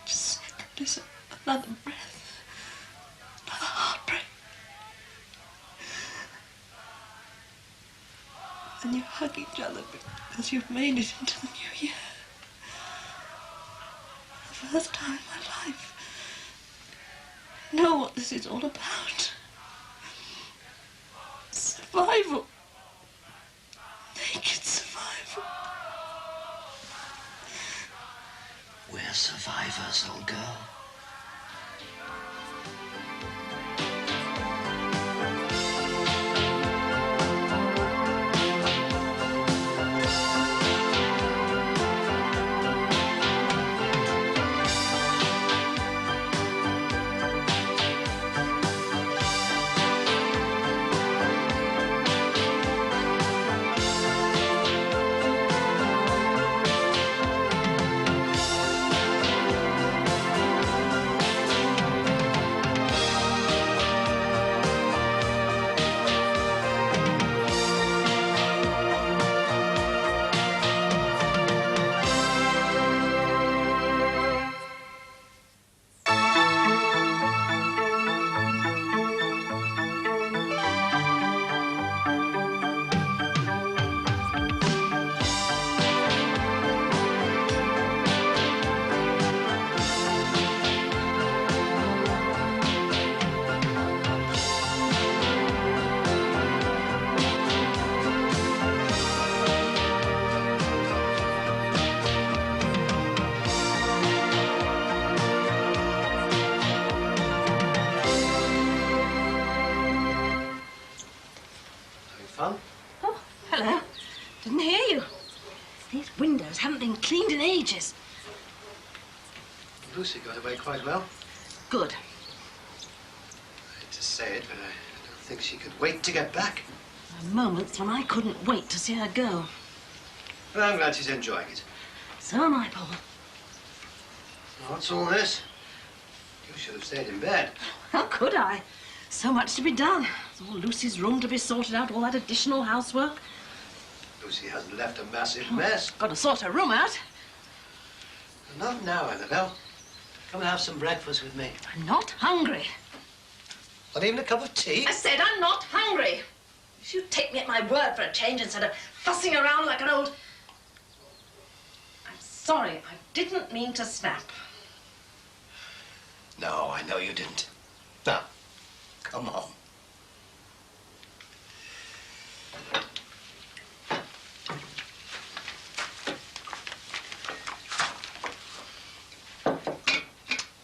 Each second is another breath, another heartbreak. And you hug each other because you've made it into the new year. For the first time in my life, I know what this is all about. Survival. Naked survival. We're survivors, old girl. Fun? Oh, hello. Didn't hear you. These windows haven't been cleaned in ages. Lucy got away quite well. Good. I hate to say it, but I don't think she could wait to get back. There are moments when I couldn't wait to see her go. Well, I'm glad she's enjoying it. So am I, Paul. What's all this? You should have stayed in bed. How could I? So much to be done. There's all Lucy's room to be sorted out, all that additional housework. Lucy hasn't left a massive mess. Got to sort her room out. Not now, Annabelle. Come and have some breakfast with me. I'm not hungry. Not even a cup of tea? I said I'm not hungry. If you take me at my word for a change instead of fussing around like an old... I'm sorry, I didn't mean to snap. No, I know you didn't. Now, come on.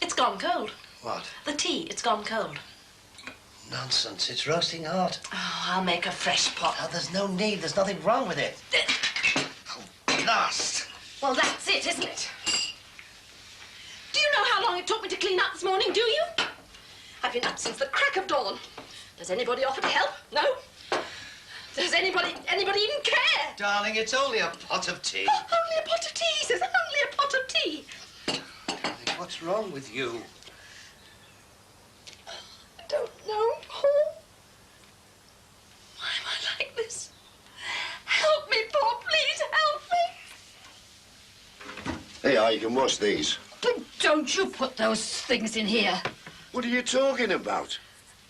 It's gone cold. What? The tea, it's gone cold. Nonsense. It's roasting hot. Oh, I'll make a fresh pot. Oh, there's no need. There's nothing wrong with it. Oh, blast. Well, that's it, isn't it? Do you know how long it took me to clean up this morning, do you? I've been up since the crack of dawn. Does anybody offer to help? No? Does anybody even care? Darling, it's only a pot of tea. Oh, only a pot of tea, he says. Only a pot of tea. Darling, what What's wrong with you? I don't know, Paul. Why am I like this? Help me, Paul, please help me. Hey, you can wash these. But don't you put those things in here. What are you talking about?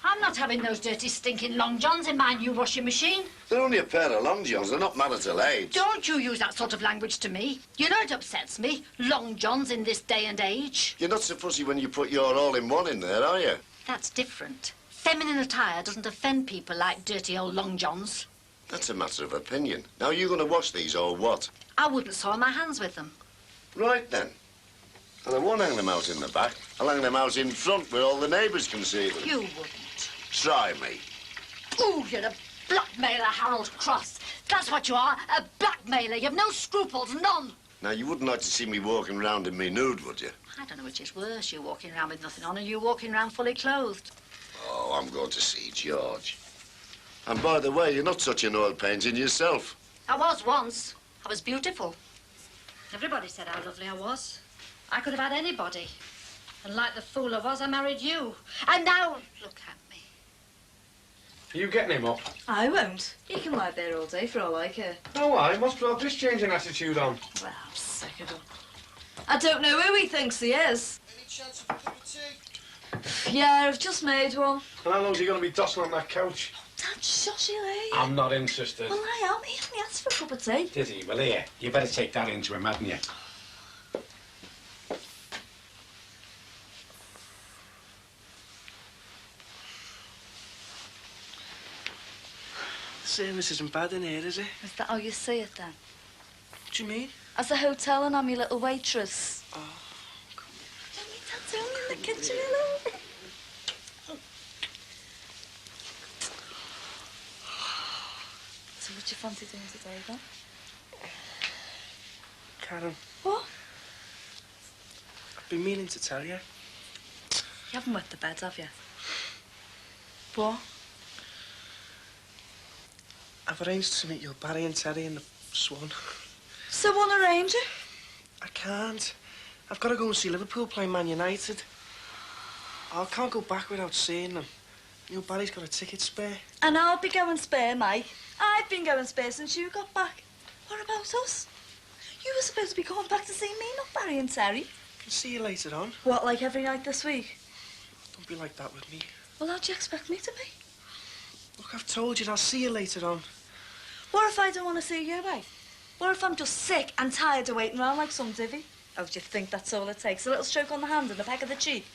I'm not having those dirty, stinking long johns in my new washing machine. They're only a pair of long johns. They're not marital age. Don't you use that sort of language to me. You know it upsets me. Long johns in this day and age. You're not so fussy when you put your all-in-one in there, are you? That's different. Feminine attire doesn't offend people like dirty old long johns. That's a matter of opinion. Now, are you going to wash these or what? I wouldn't soil my hands with them. Right, then. And I won't hang them out in the back. I'll hang them out in front where all the neighbours can see them. You wouldn't. Try me. Ooh, you're a blackmailer, Harold Cross. That's what you are, a blackmailer. You've no scruples, none. Now, you wouldn't like to see me walking round in me nude, would you? I don't know which is worse, you walking around with nothing on and you walking around fully clothed. Oh, I'm going to see George. And by the way, you're not such an oil painting yourself. I was once. I was beautiful. Everybody said how lovely I was. I could have had anybody. And like the fool I was, I married you. And now, look at me. Are you getting him up? I won't. He can lie there all day for all I care. No, I must brought this changing attitude on. Well, I'm sick of him. I don't know who he thinks he is. Any chance of a cup of tea? Yeah, I've just made one. And how long's he going to be tossing on that couch? Dad, shush you, eh? I'm not interested. Well, I am. He only asked for a cup of tea. Did he? Well, here, you better take that into him, hadn't you? The service isn't bad in here, is it? Is that how you see it, then? What do you mean? As a hotel and I'm your little waitress. Oh, Don't need Dad's only in the kitchen, you know. So what do you fancy doing today, then? Karen. What? I've been meaning to tell you. You haven't wet the bed, have you? What? I've arranged to meet your Barry and Terry in the Swan. So unarrange it? I can't. I've got to go and see Liverpool play Man United. I can't go back without seeing them. Your Barry's got a ticket spare. And I'll be going spare, Mike. I've been going spare since you got back. What about us? You were supposed to be going back to see me, not Barry and Terry. I'll see you later on. What, like every night this week? Don't be like that with me. Well, how do you expect me to be? Look, I've told you, I'll see you later on. What if I don't want to see you, Mike? What if I'm just sick and tired of waiting around like some divvy? Oh, do you think that's all it takes? A little stroke on the hand and a peck of the cheek?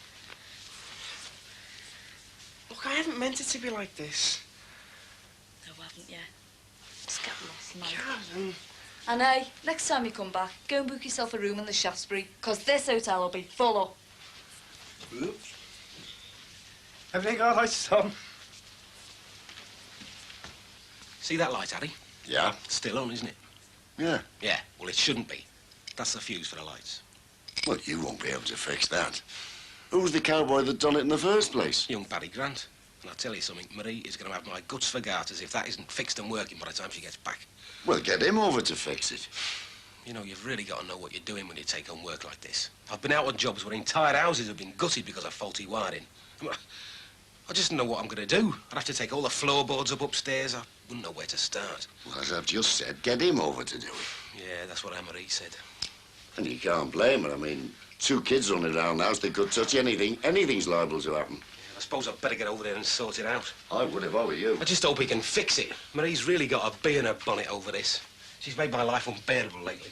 Look, I haven't meant it to be like this. No, haven't you? Just get lost, Mike. Karen. And hey, next time you come back, go and book yourself a room in the Shaftesbury, because this hotel will be full up. Oops. Everything all right, son? See that light, Addy? Yeah? Still on, isn't it? Yeah. Yeah, well, it shouldn't be. That's the fuse for the lights. Well, you won't be able to fix that. Who's the cowboy that done it in the first place? Young Paddy Grant. And I'll tell you something, Marie is going to have my guts for garters if that isn't fixed and working by the time she gets back. Well, get him over to fix it. You know, you've really got to know what you're doing when you take on work like this. I've been out on jobs where entire houses have been gutted because of faulty wiring. I just don't know what I'm going to do. I'd have to take all the floorboards up upstairs. I wouldn't know where to start. Well, as I've just said, get him over to do it. Yeah, that's what Anne-Marie said. And you can't blame her. I mean, 2 kids running around the house, they could touch anything. Anything's liable to happen. I suppose I'd better get over there and sort it out. I would if I were you. I just hope he can fix it. Marie's really got a bee in her bonnet over this. She's made my life unbearable lately.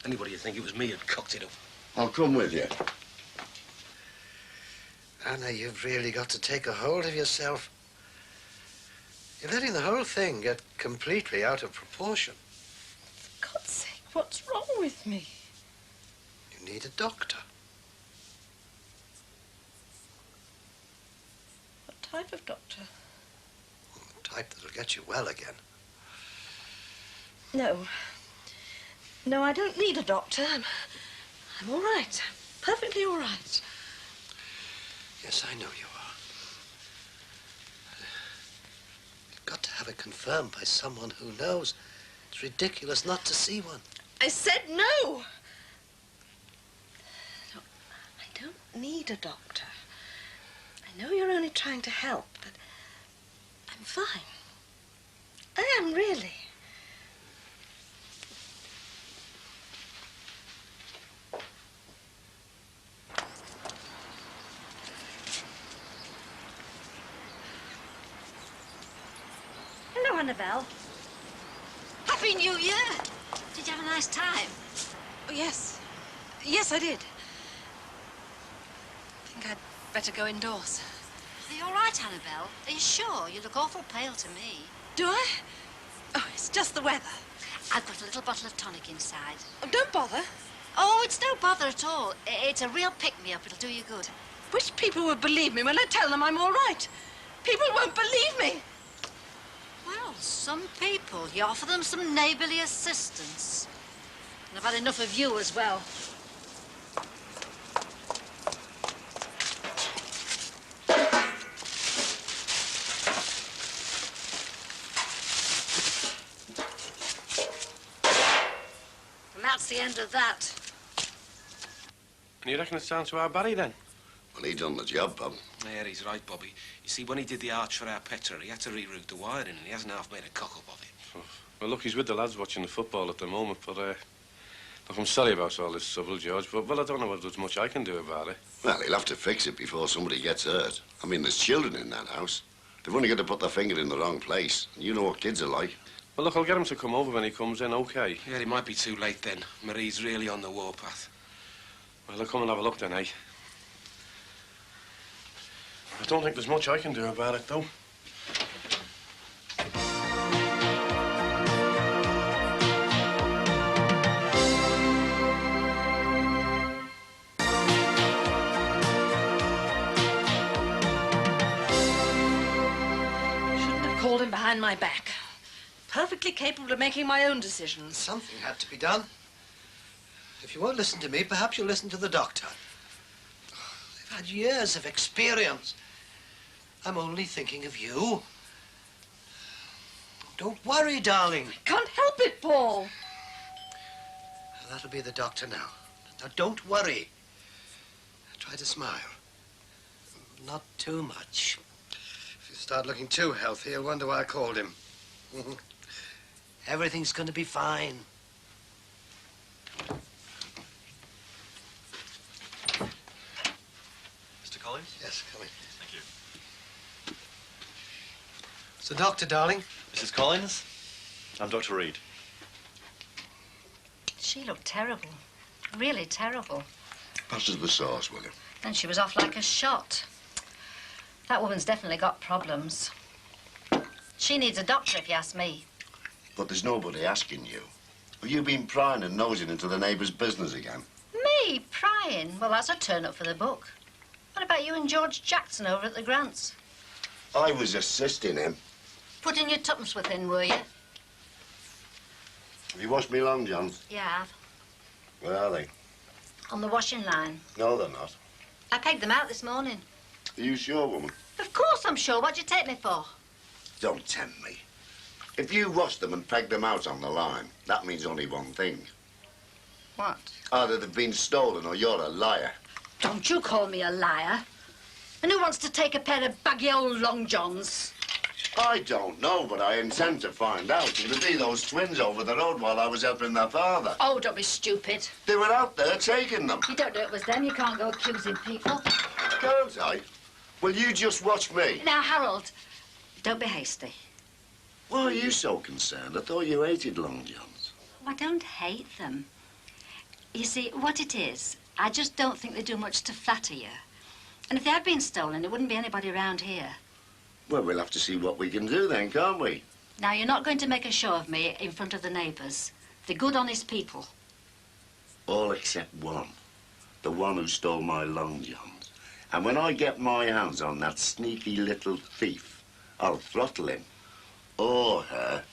Anybody would think it was me who'd cocked it up. I'll come with you. Anna, you've really got to take a hold of yourself. You're letting the whole thing get completely out of proportion. For God's sake, what's wrong with me? You need a doctor. What type of doctor? A type that'll get you well again. No. No, I don't need a doctor. I'm all right. Perfectly all right. Yes, I know you are. You've got to have it confirmed by someone who knows. It's ridiculous not to see one. I said no. No, I need a doctor. I know you're only trying to help, but I'm fine. I am, really. Hello, Annabelle. Happy New Year! Did you have a nice time? Oh, yes. Yes, I did. I think I'd better go indoors. Are you all right, Annabelle? Are you sure? You look awful pale to me. Do I? Oh, it's just the weather. I've got a little bottle of tonic inside. Oh, don't bother. Oh, it's no bother at all. It's a real pick-me-up. It'll do you good. Which people would believe me when I tell them I'm all right? People won't believe me. Well, some people. You offer them some neighbourly assistance. And I've had enough of you as well. And that's the end of that. And you reckon it's down to our Barry, then? Well, he done the job, Bob. Yeah, he's right, Bobby. You see, when he did the arch for our Petra, he had to reroute the wiring, and he hasn't half made a cock-up of it. Well, look, he's with the lads watching the football at the moment, but, look, I'm sorry about all this trouble, George, but, well, I don't know whether there's much I can do about it. Well, he'll have to fix it before somebody gets hurt. I mean, there's children in that house. They've only got to put their finger in the wrong place. You know what kids are like. Well, look, I'll get him to come over when he comes in, OK? Yeah, it might be too late then. Marie's really on the warpath. Well, I'll come and have a look then, eh? I don't think there's much I can do about it, though. Shouldn't have called him behind my back. Perfectly capable of making my own decisions. Something had to be done. If you won't listen to me, perhaps you'll listen to the doctor. They've had years of experience. I'm only thinking of you. Don't worry, darling. I can't help it, Paul. That'll be the doctor now. Now, don't worry. Try to smile. Not too much. If you start looking too healthy, you'll wonder why I called him. Everything's going to be fine. Mr. Collins? Yes, come in. Thank you. It's the doctor, darling. Mrs. Collins? I'm Dr. Reed. She looked terrible. Really terrible. Pass us the sauce, will you? And she was off like a shot. That woman's definitely got problems. She needs a doctor, if you ask me. But there's nobody asking you. Have you been prying and nosing into the neighbour's business again? Me? Prying? Well, that's a turn-up for the book. What about you and George Jackson over at the Grants? I was assisting him. Putting your tuppence within, were you? Have you washed me long johns? Yeah, I have. Where are they? On the washing line. No, they're not. I pegged them out this morning. Are you sure, woman? Of course I'm sure. What'd you take me for? Don't tempt me. If you washed them and pegged them out on the line, that means only one thing. What? Either they've been stolen or you're a liar. Don't you call me a liar. And who wants to take a pair of baggy old long johns? I don't know, but I intend to find out. It would be those twins over the road while I was helping their father. Oh, don't be stupid. They were out there taking them. You don't know it was them. You can't go accusing people. Can't I? Well, you just watch me. Now, Harold, don't be hasty. Why are you so concerned? I thought you hated long johns. I don't hate them. You see, what it is, I just don't think they do much to flatter you. And if they had been stolen, there wouldn't be anybody around here. Well, we'll have to see what we can do then, can't we? Now, you're not going to make a show of me in front of the neighbours. They're good, honest people. All except one. The one who stole my long johns. And when I get my hands on that sneaky little thief, I'll throttle him. Or her.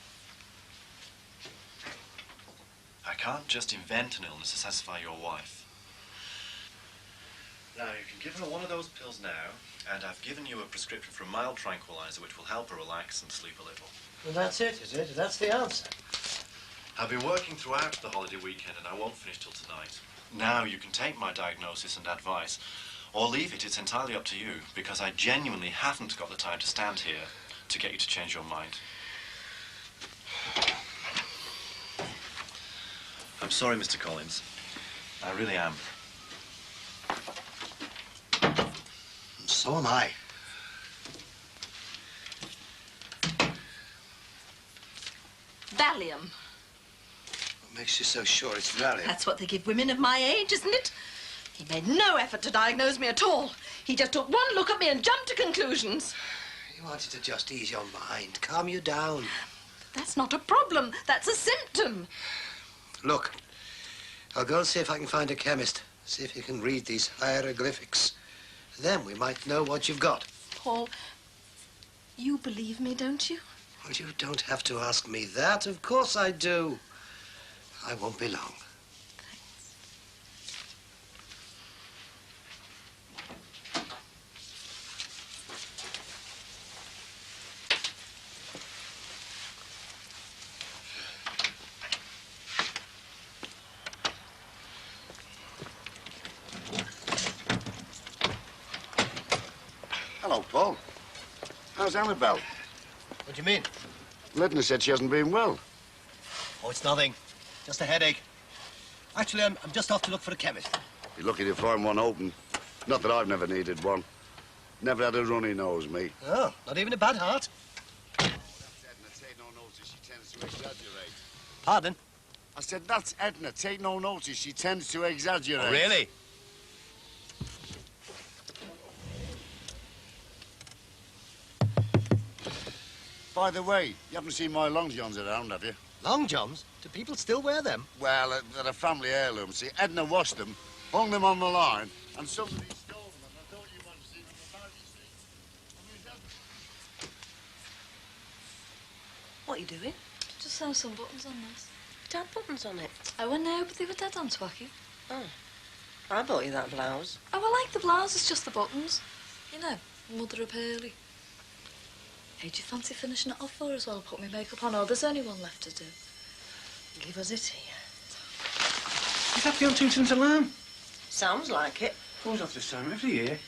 I can't just invent an illness to satisfy your wife. Now, you can give her one of those pills now, and I've given you a prescription for a mild tranquilizer which will help her relax and sleep a little. Well, that's it, is it? That's the answer. I've been working throughout the holiday weekend and I won't finish till tonight. Now you can take my diagnosis and advice, Or leave it, it's entirely up to you, because I genuinely haven't got the time to stand here to get you to change your mind. I'm sorry, Mr. Collins. I really am. So am I. Valium. What makes you so sure it's Valium? That's what they give women of my age, isn't it? He made no effort to diagnose me at all. He just took one look at me and jumped to conclusions. He wanted to just ease your mind, calm you down. That's not a problem. That's a symptom. Look, I'll go and see if I can find a chemist. See if he can read these hieroglyphics. Then we might know what you've got. Paul, you believe me, don't you? Well, you don't have to ask me that. Of course I do. I won't be long. Hello, Paul. How's Annabelle? What do you mean? Edna said she hasn't been well. Oh, it's nothing. Just a headache. Actually, I'm just off to look for a chemist. You're lucky to find one open. Not that I've never needed one. Never had a runny nose, me. Oh, not even a bad heart. Oh, that's Edna. Take no notice. She tends to exaggerate. Pardon? I said, that's Edna. Take no notice. She tends to exaggerate. Oh, really? By the way, you haven't seen my long johns around, have you? Long johns? Do people still wear them? Well, they're a family heirloom. See, Edna washed them, hung them on the line, and somebody stole them. And I thought you might have seen them about, you see. What are you doing? Just sew some buttons on this. It had buttons on it. I went there, but they were dead on twacky. Oh. I bought you that blouse. Oh, I like the blouse, it's just the buttons. You know, mother of pearly. Hey, do you fancy finishing it off for us while I put my makeup on? Oh, there's only one left to do. Give us it here. Is that the Huntington's alarm? Sounds like it. Goes off this time every year.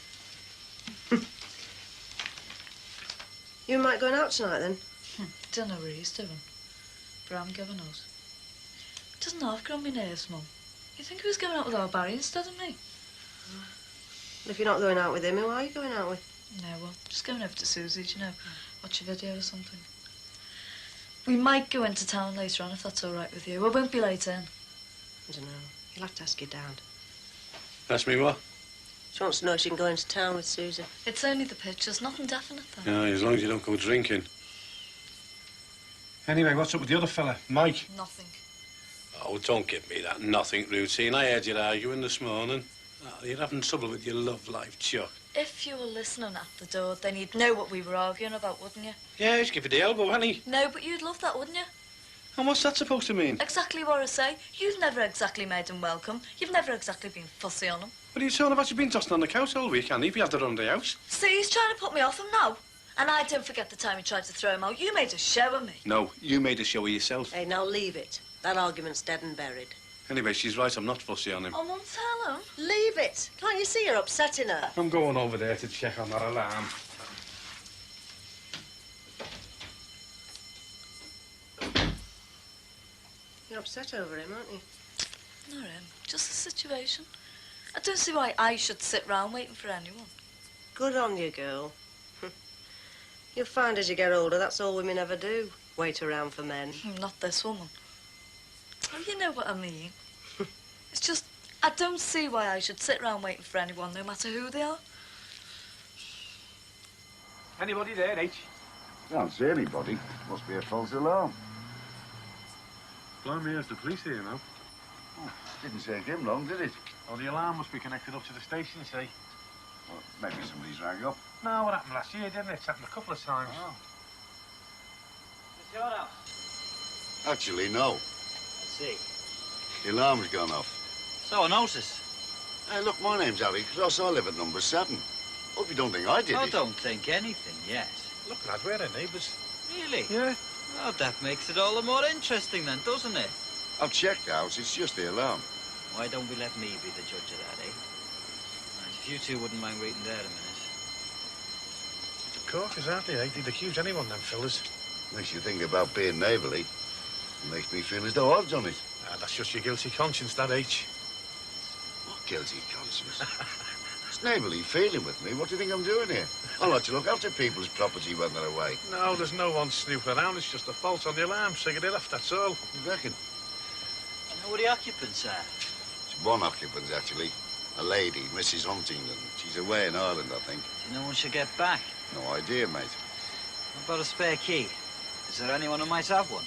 You might going out tonight, then? Don't know where he's doing. Bram given us. Doesn't half grow on my nerves, Mum. You think he was going out with our Barry instead of me? Well, if you're not going out with him, who are you going out with? No, well, just going over to Susie's, you know. Watch a video or something. We might go into town later on, if that's all right with you. We won't be late in. I don't know. You'll have to ask your dad. Ask me what? She wants to know if she can go into town with Susie. It's only the pictures, nothing definite, though. Yeah, as long as you don't go drinking. Anyway, what's up with the other fella, Mike? Nothing. Oh, don't give me that nothing routine. I heard you arguing this morning. Oh, you're having trouble with your love life, Chuck. If you were listening at the door, then you'd know what we were arguing about, wouldn't you? Yeah, he's giving the elbow, hasn't he? No, but you'd love that, wouldn't you? And what's that supposed to mean? Exactly what I say. You've never exactly made him welcome. You've never exactly been fussy on him. What are you talking about? You've been tossing on the couch all week, hasn't he? If he had to run the house. See, he's trying to put me off him now. And I don't forget the time you tried to throw him out. You made a show of me. No, you made a show of yourself. Hey, now leave it. That argument's dead and buried. Anyway, she's right. I'm not fussy on him. I won't tell him. Leave it. Can't you see you're upsetting her? I'm going over there to check on that alarm. You're upset over him, aren't you? Not him. Just the situation. I don't see why I should sit round waiting for anyone. Good on you, girl. You'll find as you get older, that's all women ever do. Wait around for men. Not this woman. Oh, you know what I mean. It's just, I don't see why I should sit round waiting for anyone, no matter who they are. Anybody there, H? Can't see anybody. Must be a false alarm. Blimey, there's the police here, you know. Oh, didn't take him long, did it? Well, the alarm must be connected up to the station, see? Well, maybe somebody's rang up. No, what happened last year, didn't it? It's happened a couple of times. Oh. It's your house. Actually, no. I see. The alarm's gone off. So I noticed. Hey, look, my name's Harry Cross. I live at number 7. Hope you don't think I did I it. don't think anything yet. Look, lad, we're our neighbours. Really? Yeah. Well, that makes it all the more interesting then, doesn't it? I've checked the house. It's just the alarm. Why don't we let me be the judge of that, eh? If you two wouldn't mind waiting there a minute. Corkers, aren't they? They'd accuse anyone, them fellas. Makes you think about being neighbourly. Makes me feel as though I've done it. Ah, that's just your guilty conscience, that, H. What guilty conscience? It's neighbourly feeling with me. What do you think I'm doing here? I like to look after people's property when they're away. No, there's no one snooping around. It's just a fault on the alarm. Figured it off, that's all. You reckon? You know where the occupants are? It's one occupant, actually. A lady, Mrs. Huntington. She's away in Ireland, I think. No one should get back. No idea, mate. What about a spare key? Is there anyone who might have one?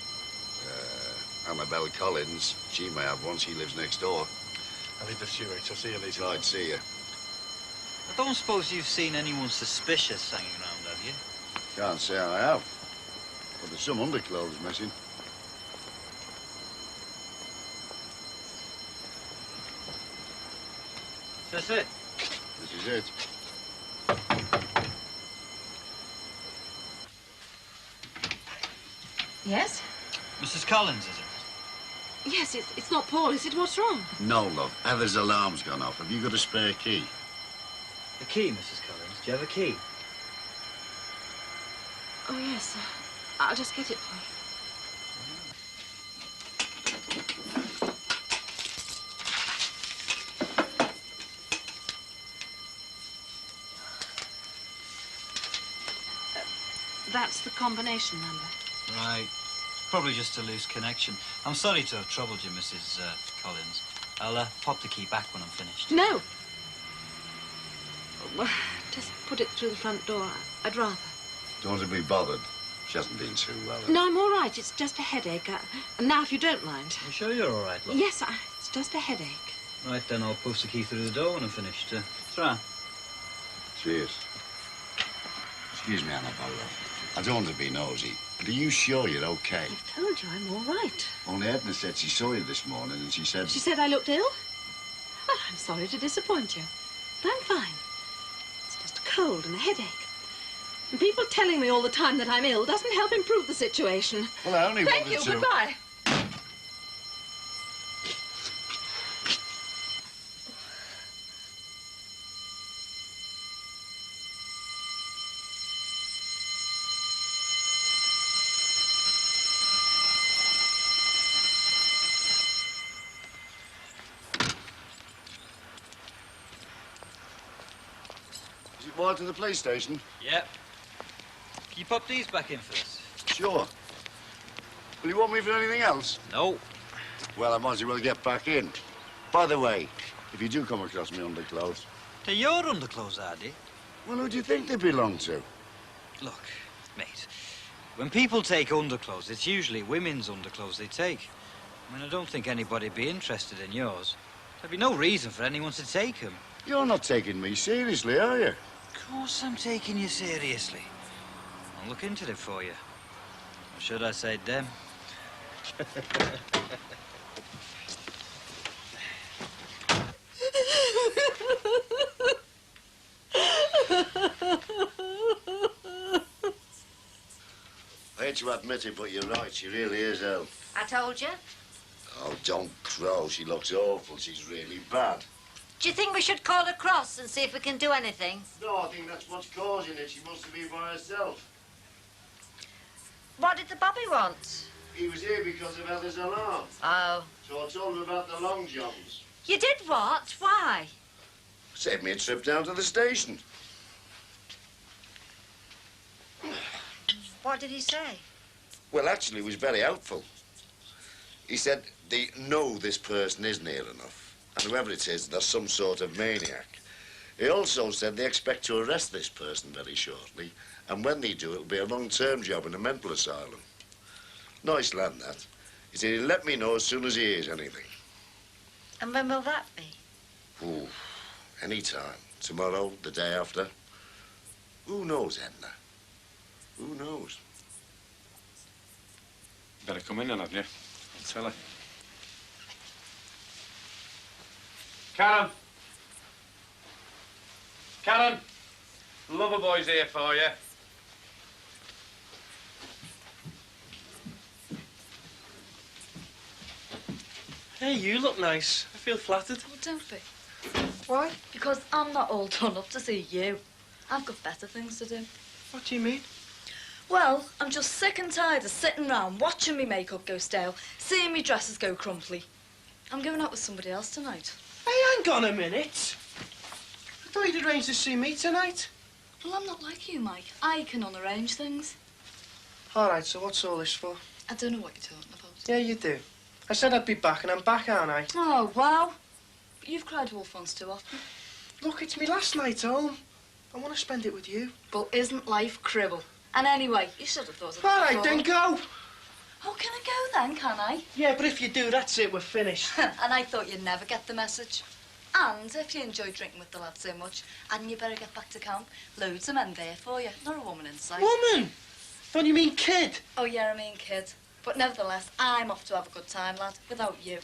Annabelle Collins. She may have one. She lives next door. I'll leave this to you, H. I'll see you later. I'd see you. I don't suppose you've seen anyone suspicious hanging around, have you? Can't say I have. But there's some underclothes missing. That's it. This is it. Yes? Mrs. Collins, is it? Yes, it's not Paul, is it? What's wrong? No, love. Heather's alarm's gone off. Have you got a spare key? A key, Mrs. Collins? Do you have a key? Oh, yes. I'll just get it for you. That's the combination number. Right. Probably just a loose connection. I'm sorry to have troubled you, Mrs. Collins. I'll pop the key back when I'm finished. No. Well, just put it through the front door. I'd rather. Don't want to be bothered. She hasn't been too well. No, I'm all right. It's just a headache. And now, if you don't mind. You sure you're all right, love? Yes, it's just a headache. Right, then I'll post the key through the door when I'm finished. Try. Cheers. Excuse me, Annabelle, love. I don't want to be nosy, but are you sure you're okay? I've told you I'm all right. Only Edna said she saw you this morning and she said... She said I looked ill? Well, I'm sorry to disappoint you, but I'm fine. It's just a cold and a headache. And people telling me all the time that I'm ill doesn't help improve the situation. Well, I only Thank wanted you, to... goodbye. Is it wired to the police station? Yep. Can you pop these back in for us? Sure. Will you want me for anything else? No. Well, I might as well get back in. By the way, if you do come across me underclothes... They're your underclothes, are they? Well, who do you think they belong to? Look, mate, when people take underclothes, it's usually women's underclothes they take. I mean, I don't think anybody'd be interested in yours. There'd be no reason for anyone to take them. You're not taking me seriously, are you? Of course I'm taking you seriously. I'll look into it for you. Or should I say them? I hate to admit it, but you're right. She really is ill. I told you. Oh, don't crow. She looks awful. She's really bad. Do you think we should call across and see if we can do anything? No, I think that's what's causing it. She wants to be by herself. What did the Bobby want? He was here because of Heather's alarm. Oh. So I told him about the long johns. You did what? Why? Saved me a trip down to the station. What did he say? Well, actually, he was very helpful. He said they know this person is near enough. And whoever it is, they're some sort of maniac. He also said they expect to arrest this person very shortly. And when they do, it'll be a long-term job in a mental asylum. Nice lad, that. He said he'll let me know as soon as he hears anything. And when will that be? Ooh, any time. Tomorrow, the day after. Who knows, Edna? Who knows? Better come in then, haven't you? I'll tell her. Callum! Callum! Loverboy's here for you. Hey, you look nice. I feel flattered. Oh, don't be. Why? Because I'm not all done up to see you. I've got better things to do. What do you mean? Well, I'm just sick and tired of sitting round watching me makeup go stale, seeing me dresses go crumply. I'm going out with somebody else tonight. Hey, hang on a minute. I thought you'd arranged to see me tonight. Well, I'm not like you, Mike. I can unarrange things. All right, so what's all this for? I don't know what you're talking about. Yeah, you do. I said I'd be back, and I'm back, aren't I? Oh, wow. But you've cried wolf once too often. Look, it's me last night home. I want to spend it with you. But isn't life cribble? And anyway, you should have thought of All that right, then go. Oh, can I go then, can I? Yeah, but if you do, that's it, we're finished. And I thought you'd never get the message. And if you enjoy drinking with the lads so much, and you better get back to camp, loads of men there for you, not a woman in sight. Woman? Don't you mean kid? Oh, yeah, I mean kid. But nevertheless, I'm off to have a good time, lad, without you.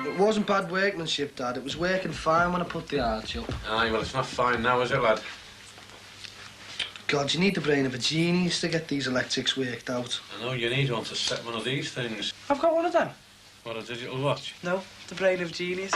It wasn't bad workmanship, Dad. It was working fine when I put the arch up. Aye, well, it's not fine now, is it, lad? God, you need the brain of a genius to get these electrics worked out. I know you need one to set one of these things. I've got one of them. What, a digital watch? No, the brain of genius.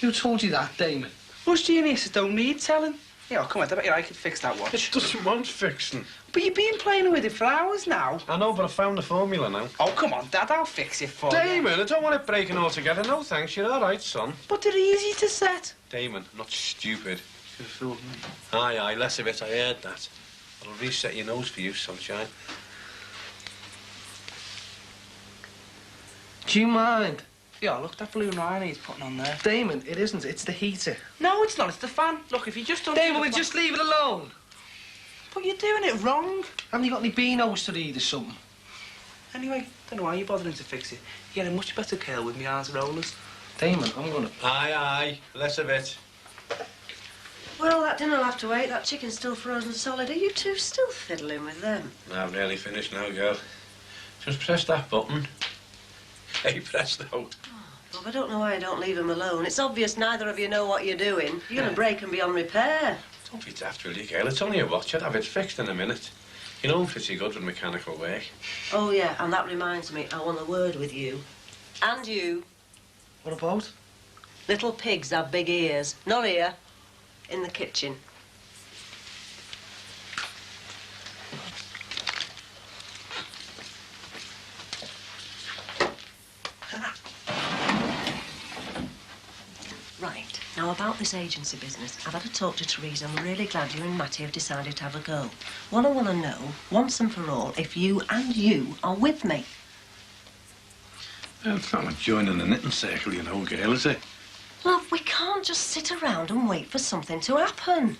Who told you that, Damon? Most geniuses don't need telling. Yeah, come on, I bet you I could fix that watch. It doesn't want fixing. But you've been playing with it for hours now. I know, but I found the formula now. Oh, come on, Dad, I'll fix it for you. Damon, I don't want it breaking altogether. No, thanks. You're all right, son. But they're easy to set. Damon, I'm not stupid. Aye, aye, less of it. I heard that. I'll reset your nose for you, sunshine. Do you mind? Yeah, look, that blue line he's putting on there. Damon, it isn't. It's the heater. No, it's not. It's the fan. Look, if you just don't... Damon, will you just leave it alone? But you're doing it wrong. Haven't you got any beanos to read or something? Anyway, don't know why you're bothering to fix it. You get a much better curl with my arms rollers. Damon, I'm gonna... Aye, aye. Less of it. Well, that dinner'll have to wait. That chicken's still frozen solid. Are you two still fiddling with them? I'm nearly finished now, girl. Just press that button. Hey, pressed out. Bob, I don't know why I don't leave him alone. It's obvious neither of you know what you're doing. You're going to break and be on repair. Don't be daft, will you, girl? It's only a watch. I'd have it fixed in a minute. You know I'm pretty good with mechanical work. Oh, yeah, and that reminds me, I want a word with you. And you. What about? Little pigs have big ears. Not here. In the kitchen. Right. Now, about this agency business, I've had a talk to Teresa. I'm really glad you and Matty have decided to have a go. What I want to know, once and for all, if you and you are with me. Well, it's not like joining the knitting circle, you know, girl, is it? Love, we can't just sit around and wait for something to happen.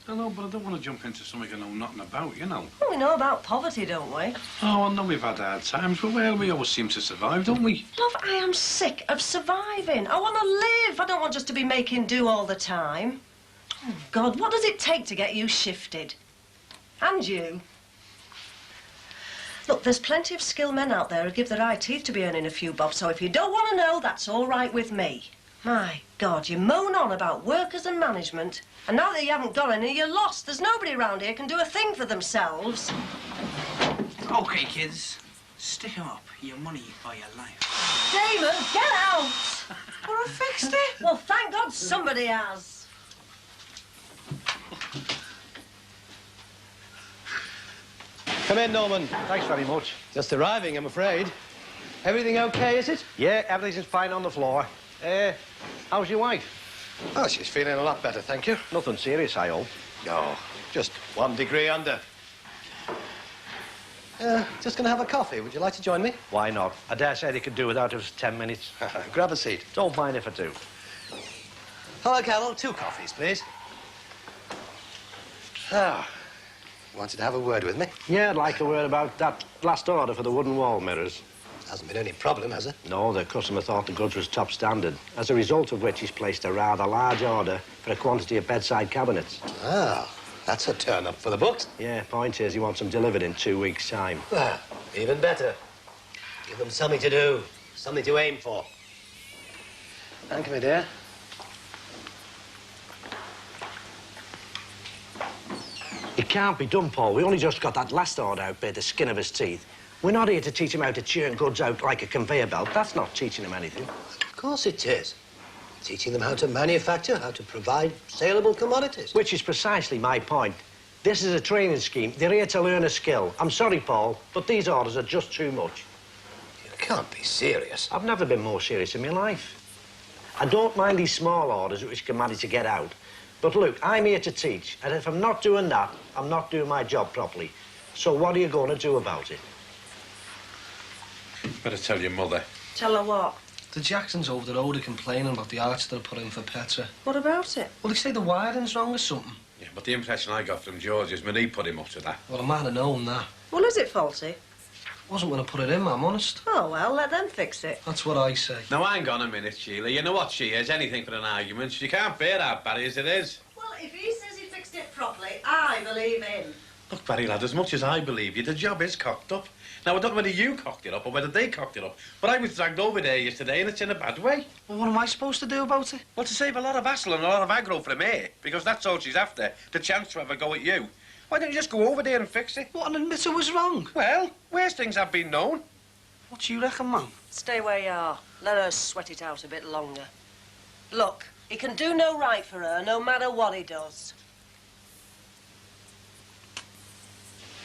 I know, but I don't want to jump into something I know nothing about, you know. Well, we know about poverty, don't we? Oh, I know we've had hard times, but well, we always seem to survive, don't we? Love, I am sick of surviving. I want to live. I don't want just to be making do all the time. Oh, God, what does it take to get you shifted? And you? Look, there's plenty of skilled men out there who give their eye teeth to be earning a few bob, so if you don't want to know, that's all right with me. My God, you moan on about workers and management, and now that you haven't got any, you're lost. There's nobody around here can do a thing for themselves. OK, kids. Stick 'em up. Your money or your life. Damon, get out! Well, I fixed it. Well, thank God somebody has. Come in, Norman. Thanks very much. Just arriving, I'm afraid. Everything okay, is it? Yeah, everything's fine on the floor. How's your wife? Oh, she's feeling a lot better, thank you. Nothing serious, I hope. No, just 1 degree under. Just gonna have a coffee. Would you like to join me? Why not? I dare say they could do without us 10 minutes. Grab a seat. Don't mind if I do. Hello, Carol. 2 coffees, please. Ah, wanted to have a word with me? Yeah, I'd like a word about that last order for the wooden wall mirrors. Hasn't been any problem, has it? No, the customer thought the goods was top standard, as a result of which he's placed a rather large order for a quantity of bedside cabinets. Ah, that's a turn-up for the books. Yeah, point is he wants them delivered in 2 weeks' time. Well, even better. Give them something to do, something to aim for. Thank you, my dear. It can't be done, Paul. We only just got that last order out by the skin of his teeth. We're not here to teach him how to churn goods out like a conveyor belt. That's not teaching him anything. Of course it is. Teaching them how to manufacture, how to provide saleable commodities. Which is precisely my point. This is a training scheme. They're here to learn a skill. I'm sorry, Paul, but these orders are just too much. You can't be serious. I've never been more serious in my life. I don't mind these small orders which can manage to get out. But look, I'm here to teach, and if I'm not doing that, I'm not doing my job properly. So what are you going to do about it? Better tell your mother. Tell her what? The Jacksons over the road are complaining about the arch they're putting in for Petra. What about it? Well, they say the wiring's wrong or something. Yeah, but the impression I got from George is when he put him up to that. Well, I might have known that. Well, is it faulty? Wasn't when I put it in, I'm honest. Oh, well, let them fix it. That's what I say. Now, hang on a minute, Sheila. You know what she is. Anything for an argument. She can't bear that, Barry, as it is. Well, if he says he fixed it properly, I believe him. Look, Barry, lad, as much as I believe you, the job is cocked up. Now, I don't know whether you cocked it up or whether they cocked it up, but I was dragged over there yesterday and it's in a bad way. Well, what am I supposed to do about it? Well, to save a lot of hassle and a lot of aggro from her, because that's all she's after, the chance to have a go at you. Why don't you just go over there and fix it? What, and admit it was wrong? Well, worse things have been known. What do you reckon, Mum? Stay where you are. Let her sweat it out a bit longer. Look, he can do no right for her, no matter what he does.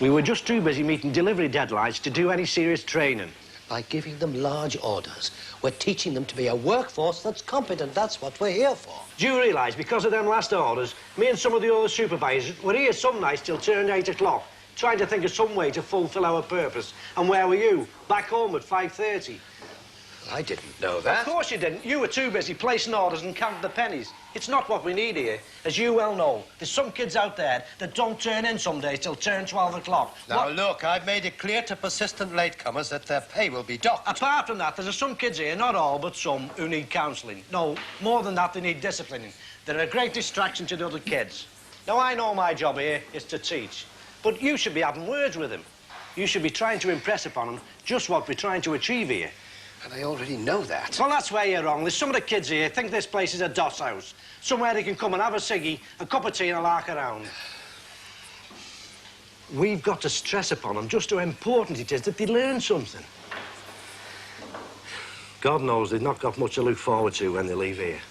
We were just too busy meeting delivery deadlines to do any serious training. By giving them large orders, we're teaching them to be a workforce that's competent. That's what we're here for. Do you realise, because of them last orders, me and some of the other supervisors were here some nights till turned 8 o'clock, trying to think of some way to fulfil our purpose. And where were you? Back home at 5:30. I didn't know that. Of course you didn't. You were too busy placing orders and counting the pennies. It's not what we need here. As you well know, there's some kids out there that don't turn in some days till turn 12 o'clock. Now, look, I've made it clear to persistent latecomers that their pay will be docked. Apart from that, there's some kids here, not all, but some, who need counselling. No, more than that, they need disciplining. They're a great distraction to the other kids. Now, I know my job here is to teach, but you should be having words with them. You should be trying to impress upon them just what we're trying to achieve here. And I already know that. Well, that's where you're wrong. There's some of the kids here think this place is a doss house. Somewhere they can come and have a ciggy, a cup of tea and a lark around. We've got to stress upon them just how important it is that they learn something. God knows they've not got much to look forward to when they leave here.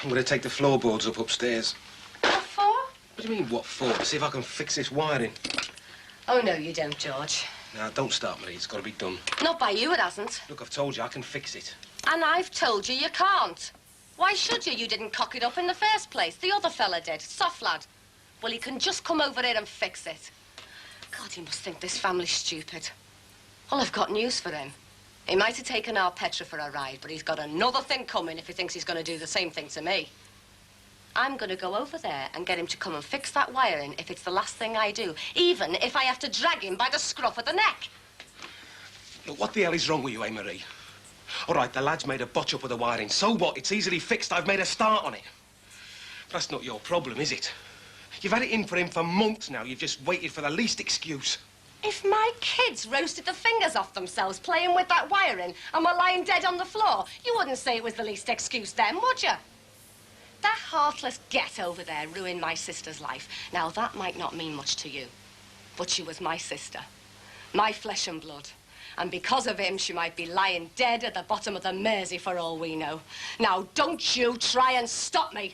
I'm going to take the floorboards upstairs. What for? What do you mean, what for? To see if I can fix this wiring. Oh, no, you don't, George. Now, don't start, Marie. It's got to be done. Not by you, it hasn't. Look, I've told you I can fix it. And I've told you you can't. Why should you? You didn't cock it up in the first place. The other fella did. Soft lad. Well, he can just come over here and fix it. God, he must think this family's stupid. Well, I've got news for him. He might have taken our Petra for a ride, but he's got another thing coming if he thinks he's going to do the same thing to me. I'm going to go over there and get him to come and fix that wiring if it's the last thing I do, even if I have to drag him by the scruff of the neck. Look, what the hell is wrong with you, eh, Marie? All right, the lad's made a botch up with the wiring. So what? It's easily fixed. I've made a start on it. But that's not your problem, is it? You've had it in for him for months now. You've just waited for the least excuse. If my kids roasted the fingers off themselves playing with that wiring and were lying dead on the floor, you wouldn't say it was the least excuse then, would you? That heartless get over there ruined my sister's life. Now, that might not mean much to you, but she was my sister, my flesh and blood. And because of him, she might be lying dead at the bottom of the Mersey for all we know. Now, don't you try and stop me.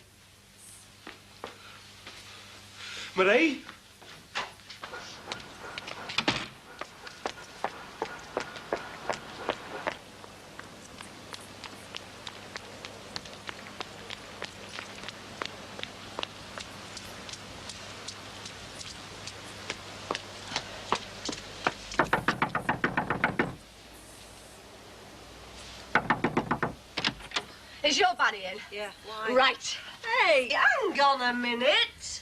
Marie? Is your buddy in? Yeah, why? Right. Hey, hang on a minute.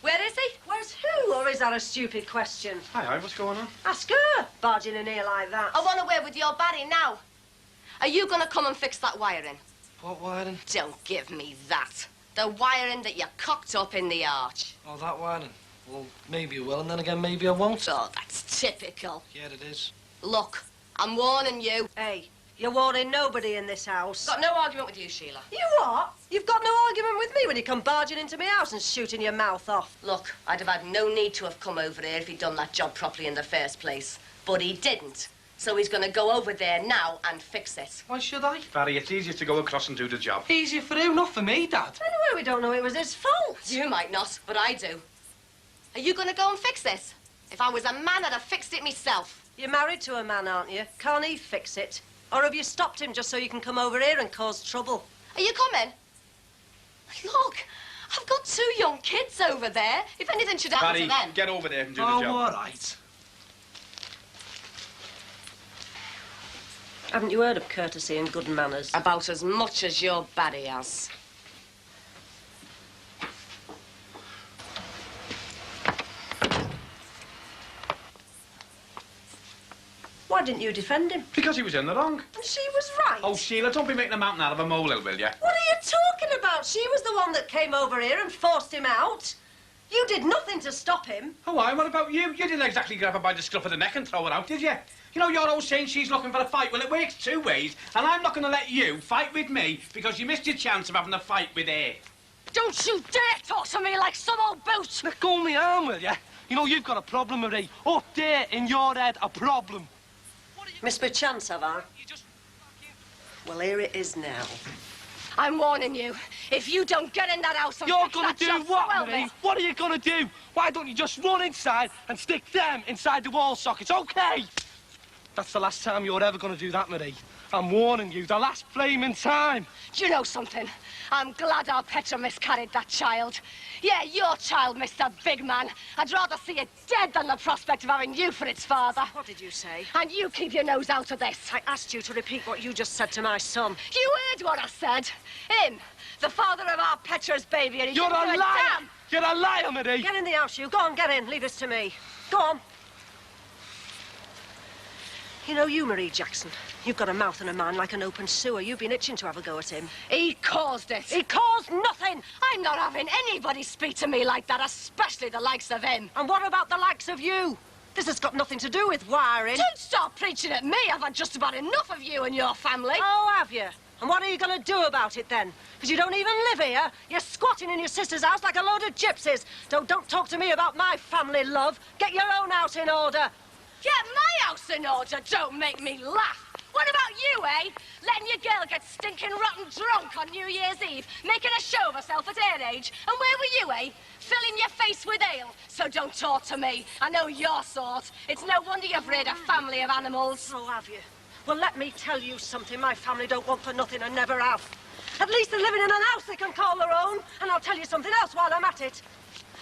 Where is he? Where's who? Or is that a stupid question? Hi, what's going on? Ask her, barging in here like that. I want to word with your buddy now. Are you going to come and fix that wiring? What wiring? Don't give me that. The wiring that you cocked up in the arch. Oh, that wiring? Well, maybe I will, and then again, maybe I won't. Oh, that's typical. Yeah, it is. Look, I'm warning you. Hey, you're warning nobody in this house. Got no argument with you, Sheila. You what? You've got no argument with me when you come barging into my house and shooting your mouth off. Look, I'd have had no need to have come over here if he'd done that job properly in the first place. But he didn't. So he's going to go over there now and fix it. Why should I? Barry, it's easier to go across and do the job. Easier for you, not for me, Dad. Anyway, we don't know it was his fault. You might not, but I do. Are you going to go and fix this? If I was a man, I'd have fixed it myself. You're married to a man, aren't you? Can't he fix it? Or have you stopped him just so you can come over here and cause trouble? Are you coming? Look, I've got 2 young kids over there. If anything should happen to them... Get over there and do the job. All right. Haven't you heard of courtesy and good manners? About as much as your baddie has. Why didn't you defend him? Because he was in the wrong. And she was right. Oh, Sheila, don't be making a mountain out of a molehill, will you? What are you talking about? She was the one that came over here and forced him out. You did nothing to stop him. Oh, why? What about you? You didn't exactly grab her by the scruff of the neck and throw her out, did you? You know, you're always saying she's looking for a fight. Well, it works 2 ways, and I'm not going to let you fight with me because you missed your chance of having a fight with her. Don't you dare talk to me like some old boot! Let go of me arm, will you? You know, you've got a problem, Marie. Up there in your head, a problem. Missed my chance, have I? Well, here it is now. I'm warning you. If you don't get in that house and You're fix gonna that do job what, well, Marie? miss. What are you gonna do? Why don't you just run inside and stick them inside the wall sockets, okay? That's the last time you're ever gonna do that, Marie. I'm warning you, the last flaming time. Do you know something? I'm glad our Petra miscarried that child. Yeah, your child, Mr. Big Man. I'd rather see it dead than the prospect of having you for its father. What did you say? And you keep your nose out of this. I asked you to repeat what you just said to my son. You heard what I said. Him, the father of our Petra's baby, and he You're didn't a do liar! damn. You're a liar, Marie! Get in the house, you. Go on, get in. Leave this to me. Go on. You know you, Marie Jackson. You've got a mouth and a mind like an open sewer. You've been itching to have a go at him. He caused it. He caused nothing. I'm not having anybody speak to me like that, especially the likes of him. And what about the likes of you? This has got nothing to do with wiring. Don't stop preaching at me. I've had just about enough of you and your family. Oh, have you? And what are you going to do about it, then? Because you don't even live here. You're squatting in your sister's house like a load of gypsies. Don't talk to me about my family, love. Get your own house in order. Get my house in order. Don't make me laugh. What about you, eh? Letting your girl get stinking rotten drunk on New Year's Eve, making a show of herself at her age. And where were you, eh? Filling your face with ale. So don't talk to me. I know your sort. It's no wonder you've reared a family of animals. Oh, have you? Well, let me tell you something. My family don't want for nothing and never have. At least they're living in an house they can call their own. And I'll tell you something else while I'm at it.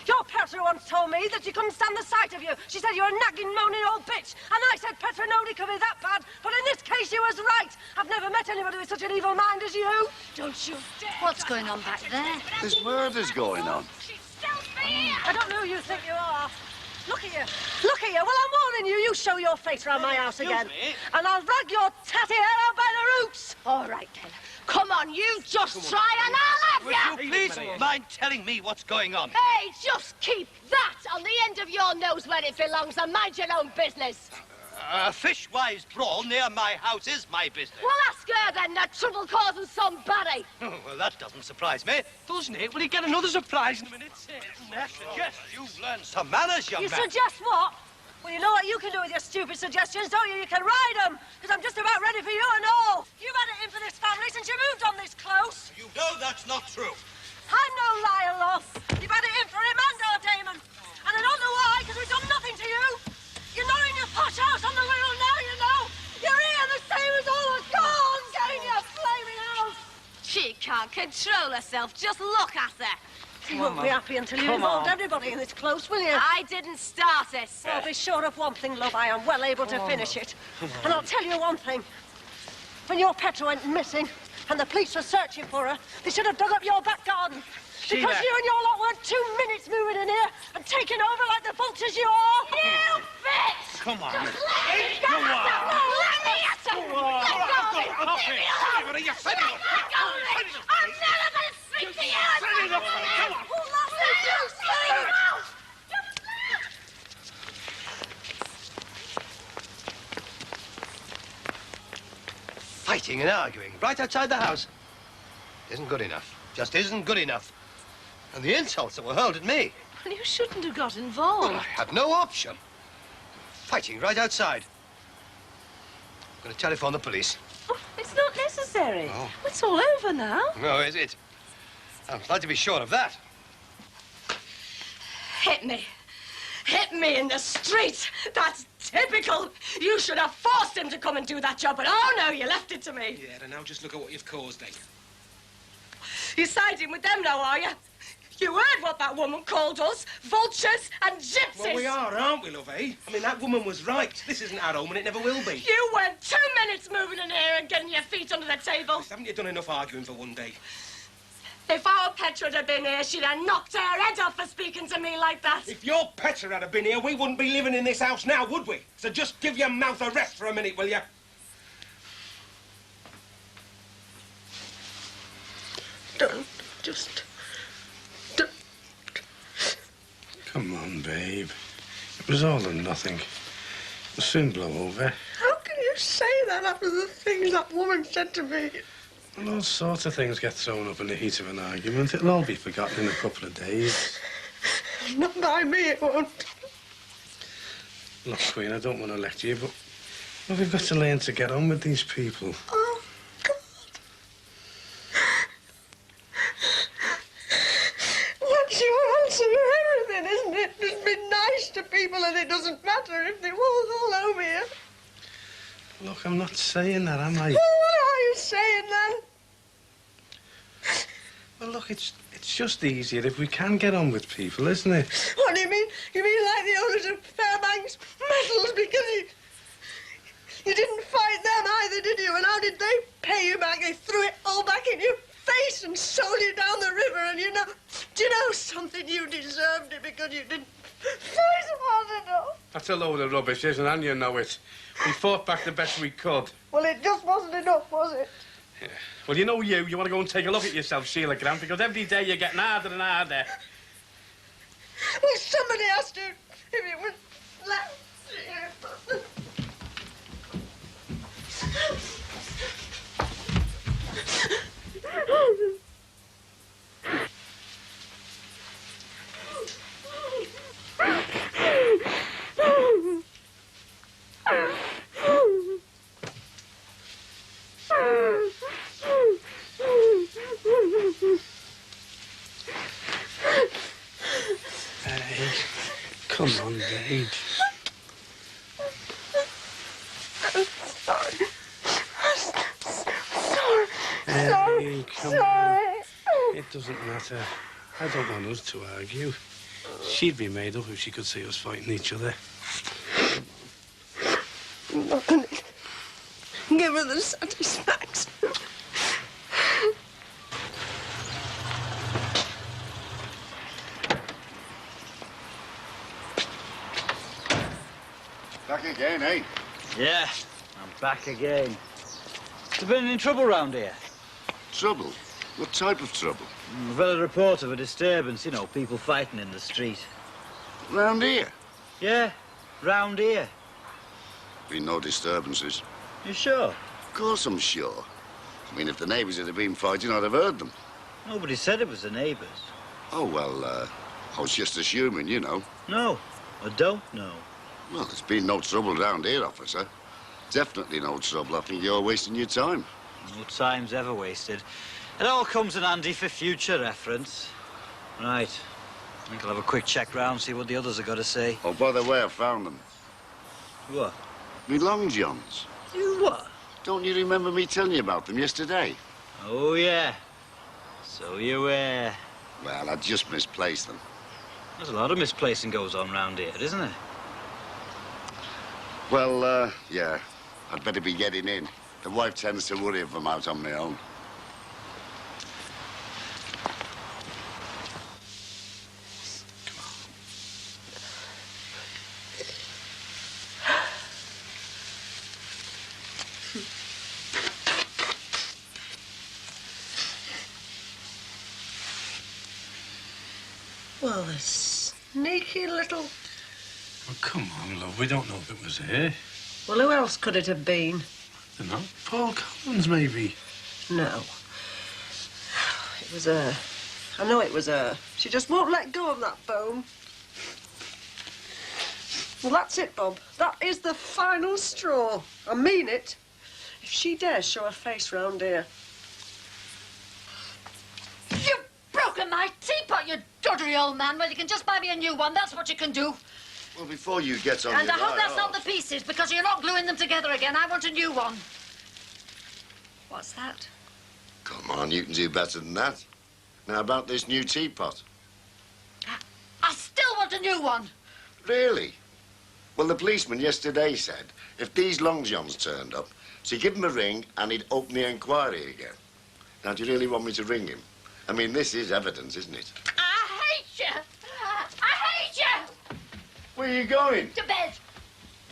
Your Petra once told me that she couldn't stand the sight of you. She said you were a nagging, moaning old bitch. And I said, Petra, nobody could be that bad. But in this case, she was right. I've never met anybody with such an evil mind as you. Don't you dare. What's going on back there? There's murders going on. I don't know who you think you are. Look at you. Look at you. Well, I'm warning you. You show your face round my house again. And I'll drag your tatty hair out by the roots. All right, then. Come on, you just try and I'll have Will you. you please mind telling me what's going on? Hey, just keep that on the end of your nose where it belongs and mind your own business. A fishwives brawl near my house is my business. Well, ask her then, that trouble causing somebody. Oh, well, that doesn't surprise me, doesn't it? Will you get another surprise in a minute? I suggest you learn some manners, young You man. suggest what? Well, you know what you can do with your stupid suggestions, don't you? You can ride them, because I'm just about ready for you and all. You've had it in for this family since you moved on this close. You know that's not true. I'm no liar, love. You've had it in for him and our Damon. And I don't know why, because we've done nothing to you. You're not in your posh house on the wheel now, you know. You're here the same as all the gone, getting your flaming house. She can't control herself. Just look at her. You won't be happy until you involved everybody in this close, will you? I didn't start it. Well, be sure of one thing, love. I am well able to finish it. And I'll tell you one thing. When your Petra went missing and the police were searching for her, they should have dug up your back garden. Sheila. Because you and your lot weren't 2 minutes moving in here and taking over like the vultures you are. You bitch! Come on. Let me at her! Let me at her! Let go of me! Leave me alone! Let go of me! I'm never going to speak to you! Send it up! Come on! Fighting and arguing right outside the house isn't good enough. Just isn't good enough. And the insults that were hurled at me. Well, you shouldn't have got involved. Well, I had no option. Fighting right outside. I'm going to telephone the police. Oh, it's not necessary. Oh. It's all over now. No, is it? I'm glad to be sure of that. Hit me. Hit me in the street. That's typical. You should have forced him to come and do that job, but oh no, you left it to me. Yeah, and now just look at what you've caused, eh? You're siding with them now, are you? You heard what that woman called us. Vultures and gypsies. Well, we are, aren't we, love, eh? I mean, that woman was right. This isn't our home, and it never will be. You went 2 minutes moving in here and getting your feet under the table. Haven't you done enough arguing for one day? If our Petra had been here, she'd have knocked her head off for speaking to me like that. If your Petra had been here, we wouldn't be living in this house now, would we? So just give your mouth a rest for a minute, will you? Don't. Come on, babe. It was all or nothing. It'll soon blow over. How can you say that after the things that woman said to me? Well, all sorts of things get thrown up in the heat of an argument. It'll all be forgotten in a couple of days. Not by me, it won't. Look, Queen, I don't want to lecture you, but well, we've got to learn to get on with these people. Oh, God. That's your answer to everything, isn't it? Just be nice to people and it doesn't matter if they walk all over you. Look, I'm not saying that, am I? Well, what are you saying, then? Well, look, it's just easier if we can get on with people, isn't it? What do you mean? You mean like the owners of Fairbanks Metals because you didn't fight them either, did you? And how did they pay you back? They threw it all back in your face and sold you down the river. And do you know something? You deserved it because you didn't fight hard enough. That's a load of rubbish, isn't it? And you know it. We fought back the best we could. Well, it just wasn't enough, was it? Yeah. Well, you know you want to go and take a look at yourself, Sheila Grant, because every day you're getting harder and harder. Well, somebody has to. If it was Hey, come on, babe. I'm sorry. Hey, come on. It doesn't matter. I don't want us to argue. She'd be made up if she could see us fighting each other. I'm not going to give her the satisfaction. Back again, eh? Yeah, I'm back again. Have been in trouble round here? Trouble? What type of trouble? I've had a report of a disturbance, you know, people fighting in the street. Round here? Yeah, round here. Been no disturbances. You sure? Of course I'm sure. I mean, if the neighbours had been fighting, I'd have heard them. Nobody said it was the neighbours. Oh, well, I was just assuming, you know. No, I don't know. Well, there's been no trouble round here, officer. Definitely no trouble. I think you're wasting your time. No time's ever wasted. It all comes in handy for future reference. Right. I think I'll have a quick check round, see what the others have got to say. Oh, by the way, I found them. What? Me long johns. You what? Don't you remember me telling you about them yesterday? Oh, yeah. So you were. Well, I just misplaced them. There's a lot of misplacing goes on round here, isn't there? Well, yeah. I'd better be getting in. The wife tends to worry if I'm out on my own. Well, the sneaky little... Oh, come on, love. We don't know if it was her. Well, who else could it have been? I don't know. Paul Collins, maybe. No. It was her. I know it was her. She just won't let go of that bone. Well, that's it, Bob. That is the final straw. I mean it. If she dares show her face round here. You've broken my teapot, you doddery old man. Well, you can just buy me a new one. That's what you can do. Well, before you get on And your I hope right that's not off. the pieces, because you're not gluing them together again. I want a new one. What's that? Come on, you can do better than that. Now, about this new teapot. I still want a new one. Really? Well, the policeman yesterday said if these long johns turned up, to give him a ring and he'd open the inquiry again. Now, do you really want me to ring him? I mean, this is evidence, isn't it? I hate you. I hate you. Where are you going? To bed.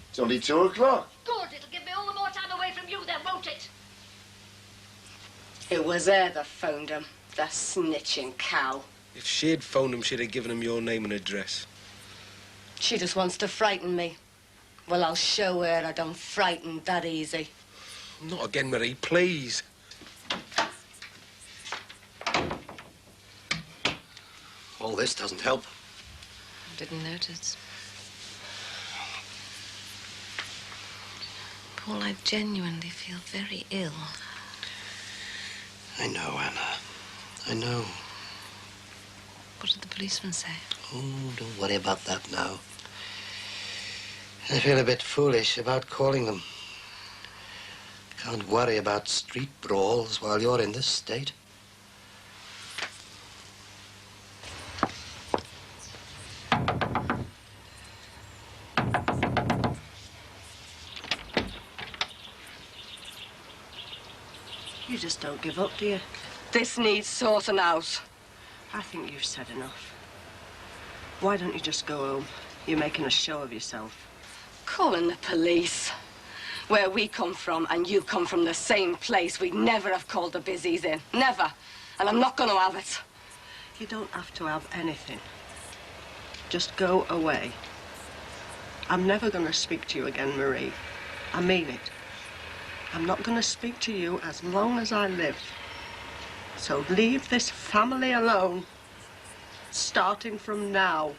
It's only 2 o'clock. Good. It'll give me all the more time away from you then, won't it? It was her that phoned him, the snitching cow. If she'd phoned him, she'd have given him your name and address. She just wants to frighten me. Well, I'll show her I don't frighten that easy. Not again, Marie, please. All this doesn't help. I didn't notice. Paul, I genuinely feel very ill. I know, Anna. I know. What did the policeman say? Oh, don't worry about that now. I feel a bit foolish about calling them. Can't worry about street brawls while you're in this state. You just don't give up, do you? This needs sorting out. I think you've said enough. Why don't you just go home? You're making a show of yourself. Calling the police. Where we come from, and you come from the same place, we'd never have called the busies in. Never. And I'm not going to have it. You don't have to have anything. Just go away. I'm never going to speak to you again, Marie. I mean it. I'm not going to speak to you as long as I live. So leave this family alone, starting from now.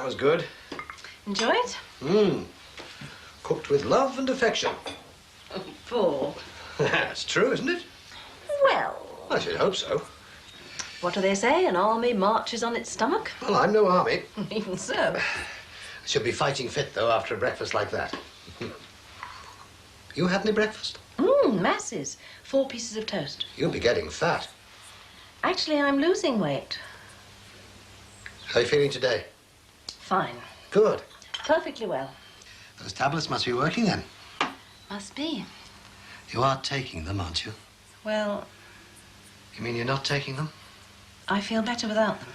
was good. Enjoy it? Cooked with love and affection. Paul. That's true, isn't it? Well, I should hope so. what do they say? An army marches on its stomach? Well, I'm no army. Even so. I should be fighting fit, though, after a breakfast like that. You had any breakfast? Masses. 4 pieces of toast. You'll be getting fat. Actually, I'm losing weight. How are you feeling today? Fine. Good. Perfectly well. Those tablets must be working then. Must be. You are taking them, aren't you? Well, You mean you're not taking them? I feel better without them.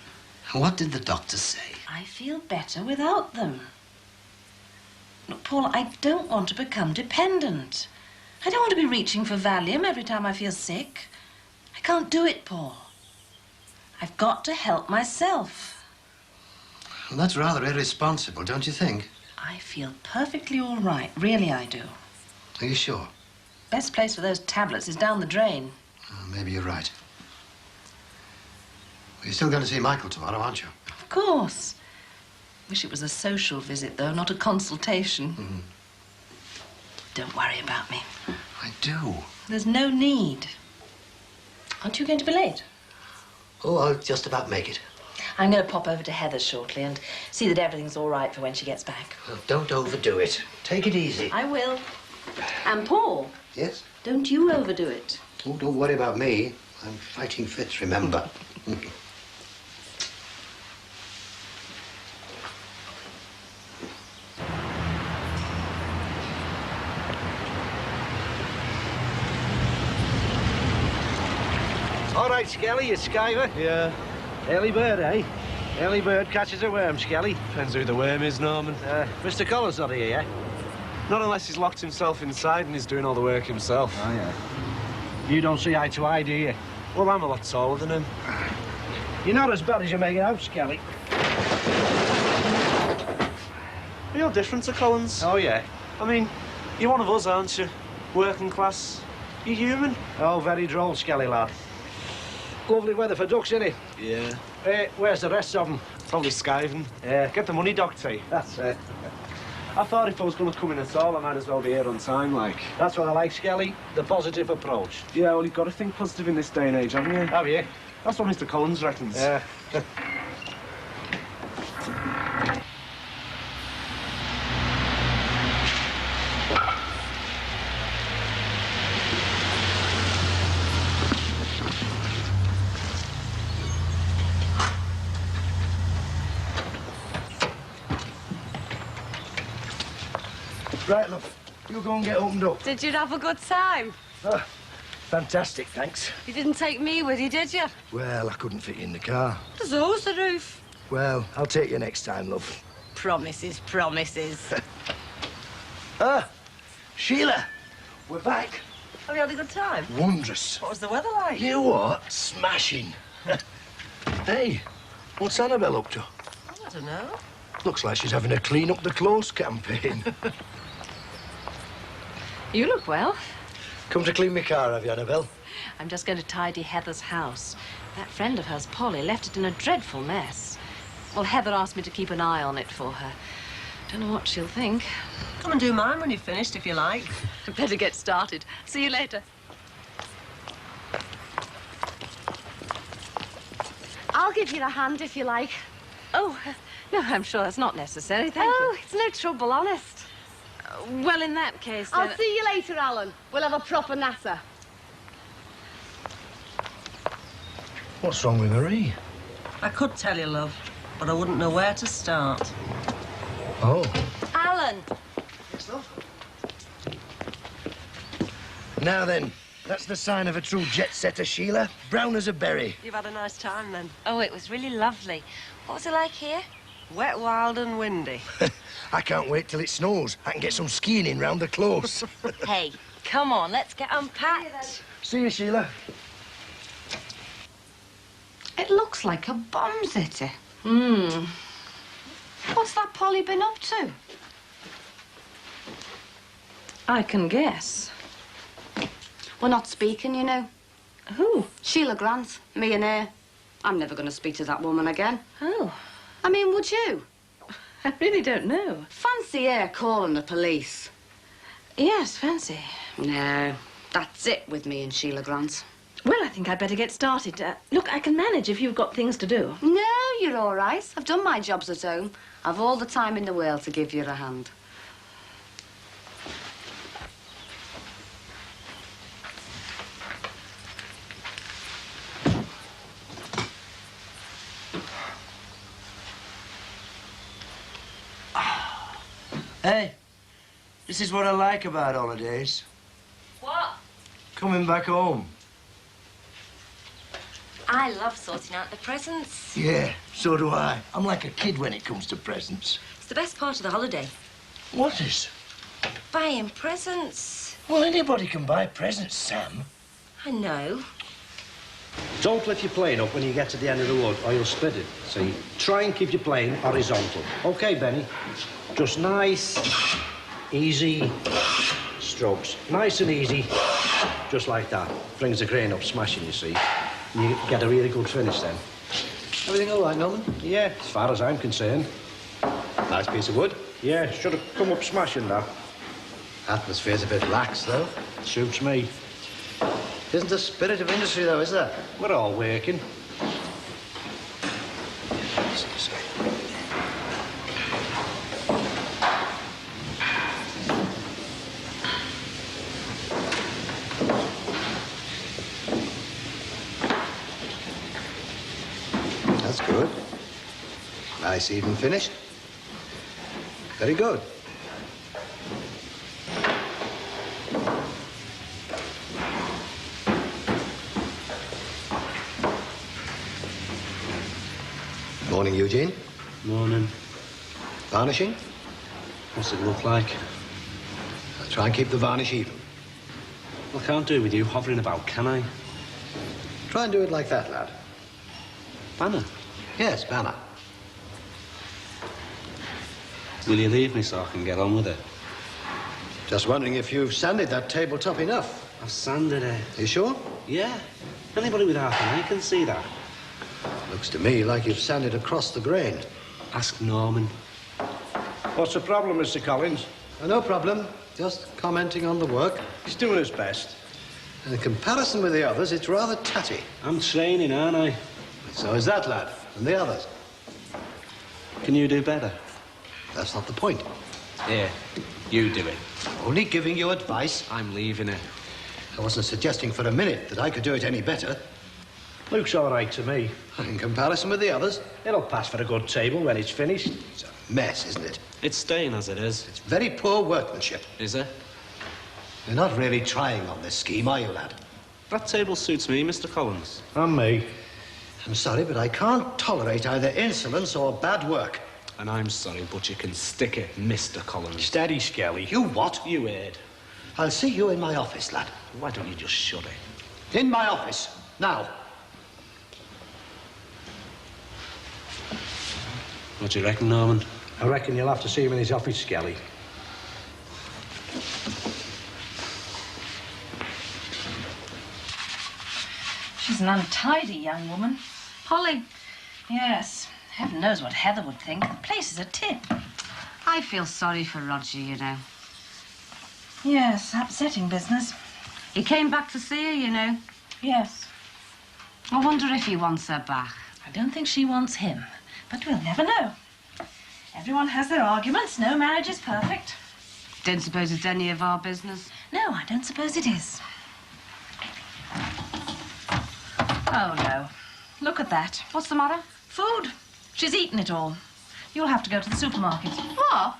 And what did the doctor say? I feel better without them. Look, Paul, I don't want to become dependent. I don't want to be reaching for Valium every time I feel sick. I can't do it, Paul. I've got to help myself. Well, that's rather irresponsible, don't you think? I feel perfectly all right. Really, I do. Are you sure? Best place for those tablets is down the drain. Oh, maybe you're right. Well, you're still going to see Michael tomorrow, aren't you? Of course. Wish it was a social visit, though, not a consultation. Don't worry about me. I do. There's no need. Aren't you going to be late? Oh, I'll just about make it. I'm going to pop over to Heather's shortly and see that everything's all right for when she gets back. Well, don't overdo it. Take it easy. I will. And Paul, Yes? don't you overdo it. Oh, don't worry about me. I'm fighting fit, remember. All right, Skelly, you skiver. Yeah. Early bird, eh? Early bird catches a worm, Skelly. Depends who the worm is, Norman. Mr. Collins not here, yeah? Not unless he's locked himself inside and he's doing all the work himself. Oh, yeah. You don't see eye to eye, do you? Well, I'm a lot taller than him. You're not as bad as you make it out, Skelly. You're different to Collins. Oh, yeah? I mean, you're one of us, aren't you? Working class. You're human. Oh, very droll, Skelly, lad. Lovely weather for ducks, innit? Yeah. Hey, where's the rest of them? Probably skiving. Yeah. Get the money, Doctor. That's it. I thought if I was going to come in at all, I might as well be here on time, like. That's what I like, Skelly. The positive approach. Yeah, well, you've got to think positive in this day and age, haven't you? Have you? That's what Mr. Collins reckons. Yeah. Right, love. You go and get opened up. Did you have a good time? Oh, fantastic, thanks. You didn't take me with you, did you? Well, I couldn't fit you in the car. There's always the roof. Well, I'll take you next time, love. Promises, promises. Ah, Sheila, we're back. Have you had a good time? Wondrous. What was the weather like? You what? Smashing. Hey, what's Annabelle up to? I don't know. Looks like she's having a clean up the clothes campaign. You look well. Come to clean my car, have you, Annabelle? I'm just going to tidy Heather's house. That friend of hers, Polly, left it in a dreadful mess. Well, Heather asked me to keep an eye on it for her. Don't know what she'll think. Come and do mine when you've finished, if you like. Better get started. See you later. I'll give you a hand if you like. Oh, no, I'm sure that's not necessary, thank Oh, it's no trouble, honest. you. Well, in that case, then... I'll see you later, Alan. We'll have a proper natter. What's wrong with Marie? I could tell you, love, but I wouldn't know where to start. Oh. Alan! Yes, love? Now then, that's the sign of a true jet-setter, Sheila. Brown as a berry. You've had a nice time, then. Oh, it was really lovely. What was it like here? Wet, wild and windy. I can't wait till it snows. I can get some skiing in round the close. Hey, come on, let's get unpacked. See you, Sheila. It looks like a bomb city. What's that Polly been up to? I can guess. We're not speaking, you know. Who? Sheila Grant, me and her. I'm never going to speak to that woman again. Oh. I mean, would you? I really don't know. Fancy her calling the police. Yes, fancy. No, that's it with me and Sheila Grant. Well, I think I'd better get started. Look, I can manage if you've got things to do. No, you're all right. I've done my jobs at home. I've all the time in the world to give you a hand. Hey, this is what I like about holidays. What? Coming back home. I love sorting out the presents. Yeah, so do I. I'm like a kid when it comes to presents. It's the best part of the holiday. What is? Buying presents. Well, anybody can buy presents, Sam. I know. Don't lift your plane up when you get to the end of the wood, or you'll split it. See? Try and keep your plane horizontal. OK, Benny? Just nice, easy strokes. Nice and easy, just like that. Brings the crane up, smashing, you see. And you get a really good finish then. Everything all right, Norman? Yeah, as far as I'm concerned. Nice piece of wood. Yeah, should have come up smashing, that. Atmosphere's a bit lax, though. Suits me. Isn't the spirit of industry, though, is there? We're all working. That's good. Nice even finish. Very good. Morning, Eugene. Morning. Varnishing? What's it look like? I'll try and keep the varnish even. I can't do with you hovering about, can I? Try and do it like that, lad. Banner? Yes, banner. Will you leave me so I can get on with it? Just wondering if you've sanded that tabletop enough. I've sanded it. You sure? Yeah. Anybody with half an eye can see that. Looks to me like you've sanded across the grain. Ask Norman. What's the problem, Mr. Collins? No problem. Just commenting on the work. He's doing his best. In comparison with the others, it's rather tatty. I'm training, aren't I? So is that lad, and the others. Can you do better? That's not the point. Here, you do it. Only giving you advice. I'm leaving it. I wasn't suggesting for a minute that I could do it any better. Looks all right to me. In comparison with the others. It'll pass for a good table when it's finished. It's a mess, isn't it? It's staying as it is. It's very poor workmanship. Is it? You're not really trying on this scheme, are you, lad? That table suits me, Mr. Collins. And me. I'm sorry, but I can't tolerate either insolence or bad work. And I'm sorry, but you can stick it, Mr. Collins. Steady, Skelly. You what? You heard. I'll see you in my office, lad. Why don't you just shut it? In my office. Now. What do you reckon, Norman? I reckon you'll have to see him in his office, Skelly. She's an untidy young woman. Polly. Yes. Heaven knows what Heather would think. The place is a tip. I feel sorry for Roger, you know. Yes, upsetting business. He came back to see her, you know. Yes. I wonder if he wants her back. I don't think she wants him, but we'll never know. Everyone has their arguments. No marriage is perfect. Don't suppose it's any of our business? No, I don't suppose it is. Oh, no. Look at that. What's the matter? Food. She's eaten it all. You'll have to go to the supermarket. What?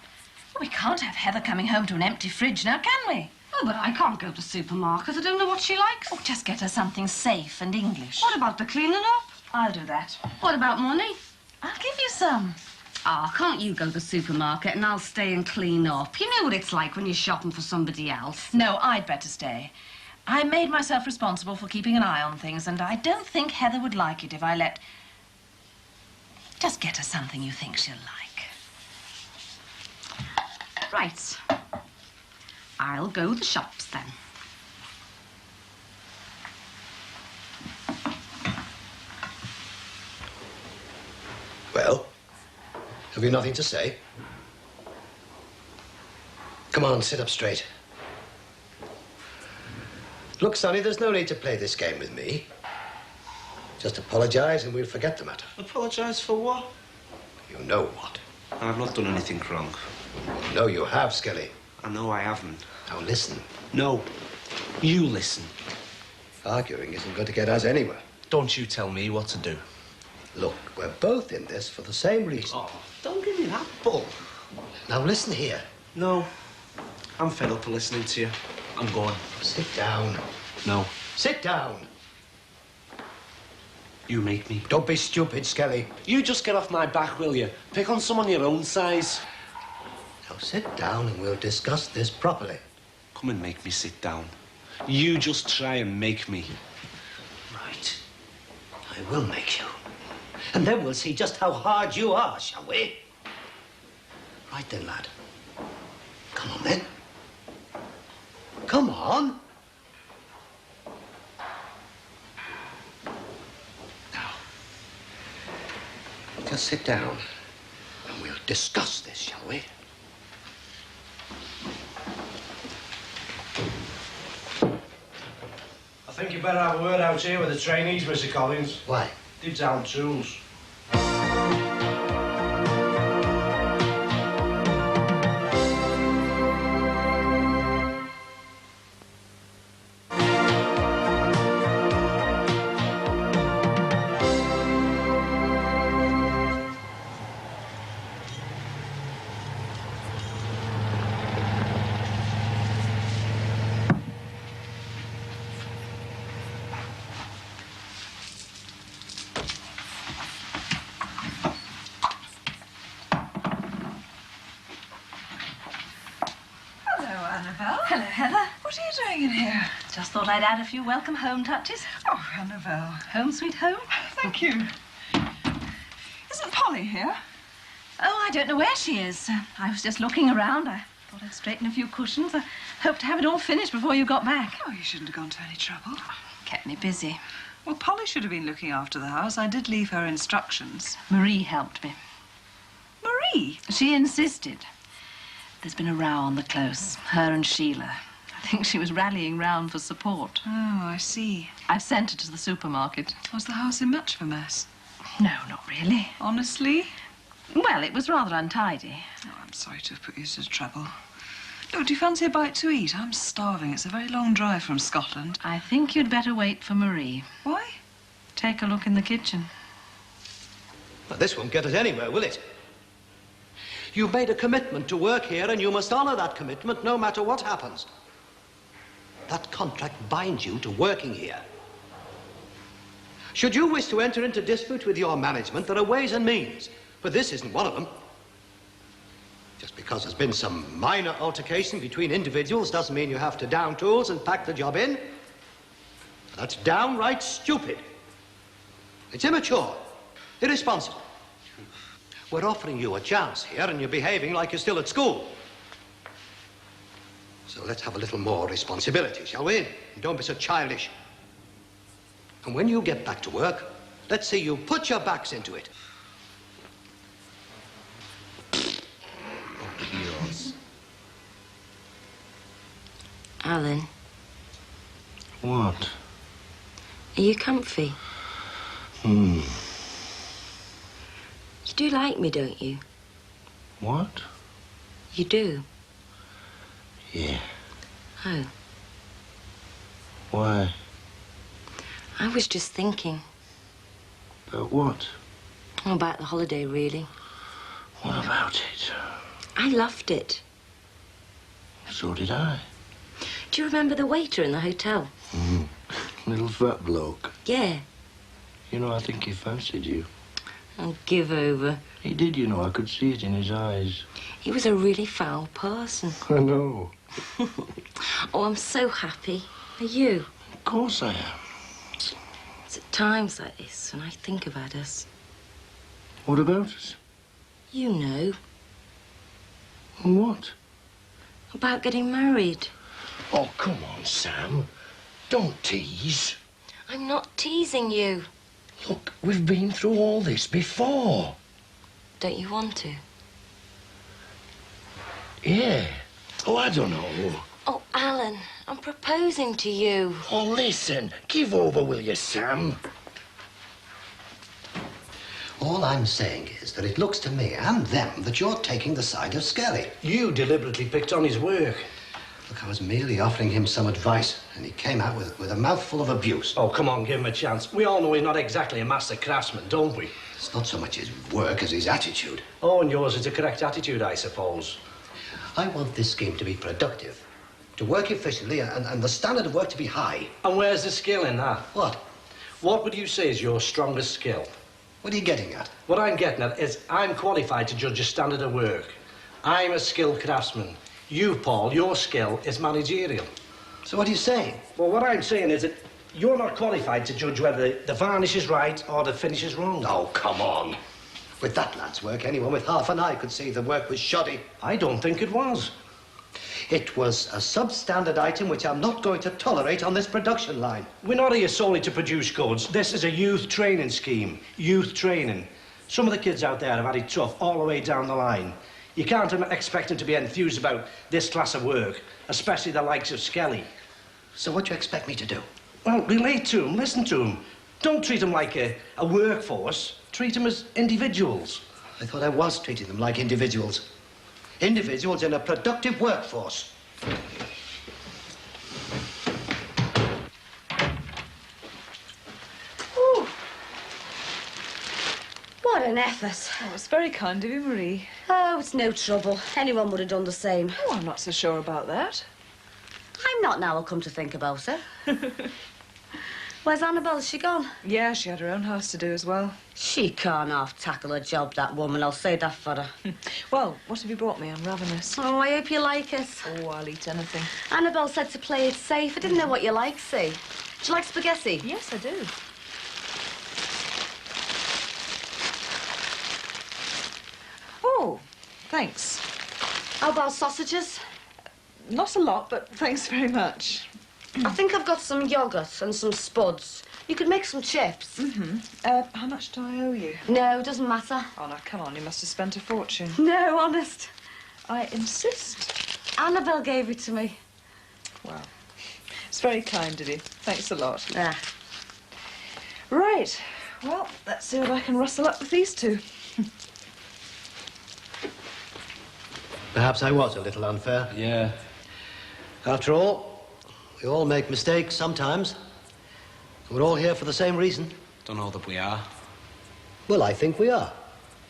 We can't have Heather coming home to an empty fridge now, can we? Oh, but I can't go to the supermarket. I don't know what she likes. Oh, just get her something safe and English. What about the cleaning up? I'll do that. What about money? I'll give you some. Ah, can't you go to the supermarket and I'll stay and clean up? You know what it's like when you're shopping for somebody else. No, I'd better stay. I made myself responsible for keeping an eye on things, and I don't think Heather would like it if I let... Just get her something you think she'll like. Right. I'll go to the shops then. Well, Have you nothing to say? Come on, sit up straight. Look, Sonny, there's no need to play this game with me. Just apologise and we'll forget the matter. Apologise for what? You know what. I've not done anything wrong. No, you have, Skelly. I know I haven't. Now listen. No. You listen. Arguing isn't going to get us anywhere. Don't you tell me what to do. Look, we're both in this for the same reason. Oh, don't give me that bull. Now listen here. No. I'm fed up of listening to you. I'm going. Sit down. No. Sit down. You make me. Don't be stupid, Skelly. You just get off my back, will you? Pick on someone your own size. Now sit down and we'll discuss this properly. Come and make me sit down. You just try and make me. Right. I will make you. And then we'll see just how hard you are, shall we? Right then, lad. Come on, then. Come on. Now, just sit down and we'll discuss this, shall we? I think you better have a word out here with the trainees, Mr. Collins. Why? They're down tools. Hello, Heather. What are you doing in here? Just thought I'd add a few welcome home touches. Oh, Annabelle. Home sweet home. Thank you. Isn't Polly here? Oh, I don't know where she is. I was just looking around. I thought I'd straighten a few cushions. I hoped to have it all finished before you got back. Oh, you shouldn't have gone to any trouble. Kept me busy. Well, Polly should have been looking after the house. I did leave her instructions. Marie helped me. Marie? She insisted. There's been a row on the close, her and Sheila. I think she was rallying round for support. Oh, I see. I sent her to the supermarket. Was the house in much of a mess? No, not really. Honestly? Well, it was rather untidy. Oh, I'm sorry to have put you to trouble. Look, do you fancy a bite to eat? I'm starving. It's a very long drive from Scotland. I think you'd better wait for Marie. Why? Take a look in the kitchen. Now, this won't get us anywhere, will it? You've made a commitment to work here, and you must honour that commitment no matter what happens. That contract binds you to working here. Should you wish to enter into dispute with your management, there are ways and means, but this isn't one of them. Just because there's been some minor altercation between individuals doesn't mean you have to down tools and pack the job in. That's downright stupid. It's immature, irresponsible. We're offering you a chance here, and you're behaving like you're still at school. So let's have a little more responsibility, shall we? And don't be so childish. And when you get back to work, let's see you put your backs into it. Alan, What? are you comfy? Hmm. You do like me, don't you? What? You do? Yeah. Oh, Why? I was just thinking. About what? About the holiday, really. What about it? I loved it. So did I. Do you remember the waiter in the hotel? Little fat bloke. Yeah. You know, I think he fancied you. Oh, give over. He did, you know. I could see it in his eyes. He was a really foul person. I know. Oh, I'm so happy. Are you? Of course I am. It's at times like this when I think about us. What about us? You know. What? About getting married. Oh, come on, Sam. Don't tease. I'm not teasing you. Look, we've been through all this before. Don't you want to? Yeah. Oh, I don't know. Oh, Alan, I'm proposing to you. Oh, listen. Give over, will you, Sam? All I'm saying is that it looks to me and them that you're taking the side of Skelly. You deliberately picked on his work. Look, I was merely offering him some advice, and he came out with a mouthful of abuse. Oh, come on, give him a chance. We all know he's not exactly a master craftsman, don't we? It's not so much his work as his attitude. Oh, and yours is the correct attitude, I suppose. I want this scheme to be productive, to work efficiently, and the standard of work to be high. And where's the skill in that? What? What would you say is your strongest skill? What are you getting at? What I'm getting at is I'm qualified to judge a standard of work. I'm a skilled craftsman. You, Paul, your skill is managerial. So what are you saying? Well, what I'm saying is that you're not qualified to judge whether the varnish is right or the finish is wrong. Oh, come on. With that lad's work, anyone with half an eye could see the work was shoddy. I don't think it was. It was a substandard item which I'm not going to tolerate on this production line. We're not here solely to produce goods. This is a youth training scheme. Youth training. Some of the kids out there have had it tough all the way down the line. You can't expect them to be enthused about this class of work, especially the likes of Skelly. So what do you expect me to do? Well, relate to them, listen to them. Don't treat them like a workforce. Treat them as individuals. I thought I was treating them like individuals. Individuals in a productive workforce. Ooh. What an effort. Oh, it's very kind of you, Marie. Oh, it's no trouble. Anyone would have done the same. Oh, I'm not so sure about that. I'm not now, I'll come to think about it. Where's Annabelle? Is she gone? Yeah, she had her own house to do as well. She can't half tackle a job, that woman. I'll say that for her. Well, what have you brought me? I'm ravenous. Oh, I hope you like it. Oh, I'll eat anything. Annabelle said to play it safe. I didn't know what you like, see. Do you like spaghetti? Yes, I do. Oh, thanks. How about sausages? Not a lot, but thanks very much. I think I've got some yoghurt and some spuds. You could make some chips. How much do I owe you? No, it doesn't matter. Oh, now, come on, you must have spent a fortune. No, honest. I insist. Annabelle gave it to me. Wow. It's very kind of you. Thanks a lot. Yeah. Right. Well, let's see what I can rustle up with these two. Perhaps I was a little unfair. Yeah. After all, we all make mistakes sometimes. We're all here for the same reason. Don't know that we are. Well, I think we are.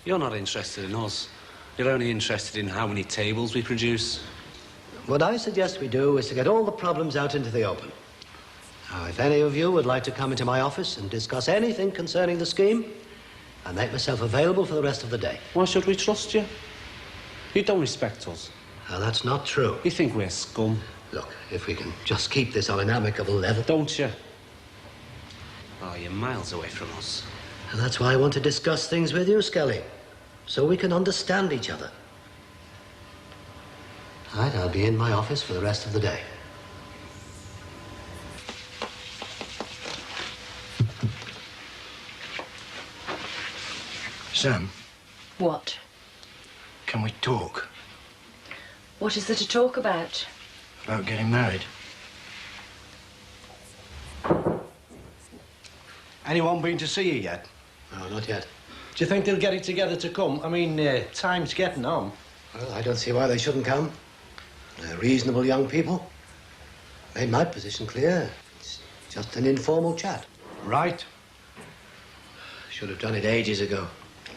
You're not interested in us. You're only interested in how many tables we produce. What I suggest we do is to get all the problems out into the open. Now, if any of you would like to come into my office and discuss anything concerning the scheme, I'll make myself available for the rest of the day. Why should we trust you? You don't respect us. Now, that's not true. You think we're scum. Look, if we can just keep this on an amicable level... Don't you? Oh, you're miles away from us. And that's why I want to discuss things with you, Skelly, so we can understand each other. All right, I'll be in my office for the rest of the day. Sam, What? can we talk What is there to talk about? about getting married? Anyone been to see you yet? No, not yet. Do you think they'll get it together to come? I mean, time's getting on. Well, I don't see why they shouldn't come. They're reasonable young people. Made my position clear. It's just an informal chat. Right. Should have done it ages ago.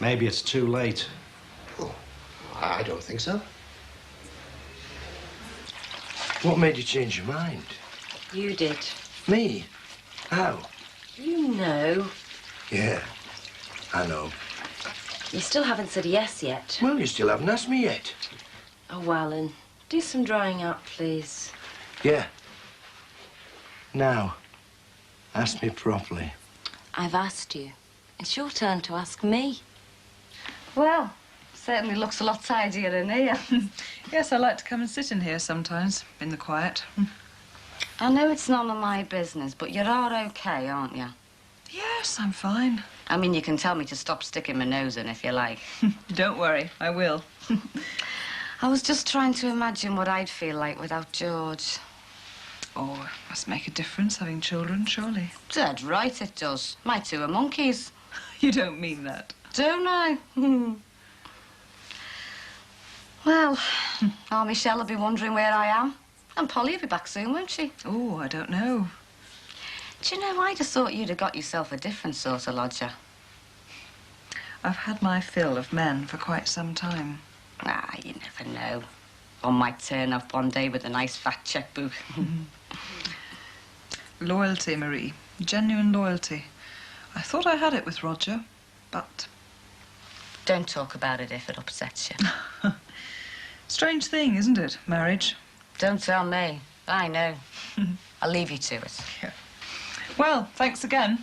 Maybe it's too late. Oh, I don't think so. What made you change your mind? You did. Me? How? You know. Yeah, I know. You still haven't said yes yet. Well, you still haven't asked me yet. Oh, Alan, do some drying up, please. Yeah. Now, ask me properly. I've asked you. It's your turn to ask me. Well, certainly looks a lot tidier in here. Yes, I like to come and sit in here sometimes, in the quiet. I know it's none of my business, but you are okay, aren't you? Yes, I'm fine. I mean, you can tell me to stop sticking my nose in if you like. Don't worry, I will. I was just trying to imagine what I'd feel like without George. Oh, it must make a difference having children, surely. Dead right it does. My two are monkeys. You don't mean that. Don't I? Well, our Michelle will be wondering where I am. And Polly will be back soon, won't she? Oh, I don't know. Do you know, I just thought you'd have got yourself a different sort of lodger. I've had my fill of men for quite some time. Ah, you never know. One might turn up one day with a nice fat checkbook. Loyalty, Marie. Genuine loyalty. I thought I had it with Roger, but... Don't talk about it if it upsets you. Strange thing, isn't it, marriage? Don't tell me. I know. I'll leave you to it. Yeah. Well, thanks again.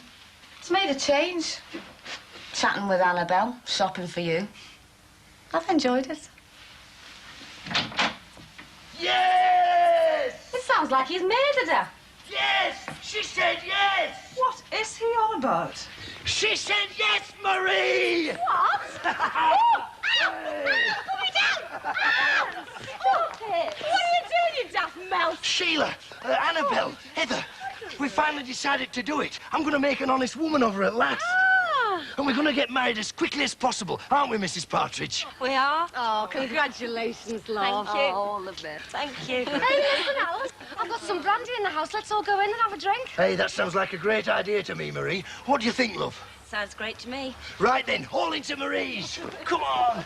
It's made a change. Chatting with Annabelle, shopping for you. I've enjoyed it. Yes! It sounds like he's murdered her. Yes! She said yes! What is he on about? She said yes, Marie! What? Oh! Put me down! Stop it! What are you doing, you daft mouth? Sheila, Annabelle, Heather, we finally decided to do it. I'm going to make an honest woman of her at last. And we're going to get married as quickly as possible, aren't we, Mrs. Partridge? We are. Oh, congratulations, love. Thank you. Oh, all of it. Thank you. Hey, listen, Alice. I've got some brandy in the house. Let's all go in and have a drink. Hey, that sounds like a great idea to me, Marie. What do you think, love? Sounds great to me. Right then, all into Marie's. Come on.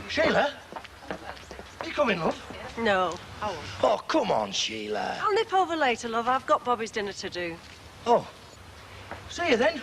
Sheila? Are you coming, love? No. Oh, come on, Sheila. I'll nip over later, love. I've got Bobby's dinner to do. Oh. See you then.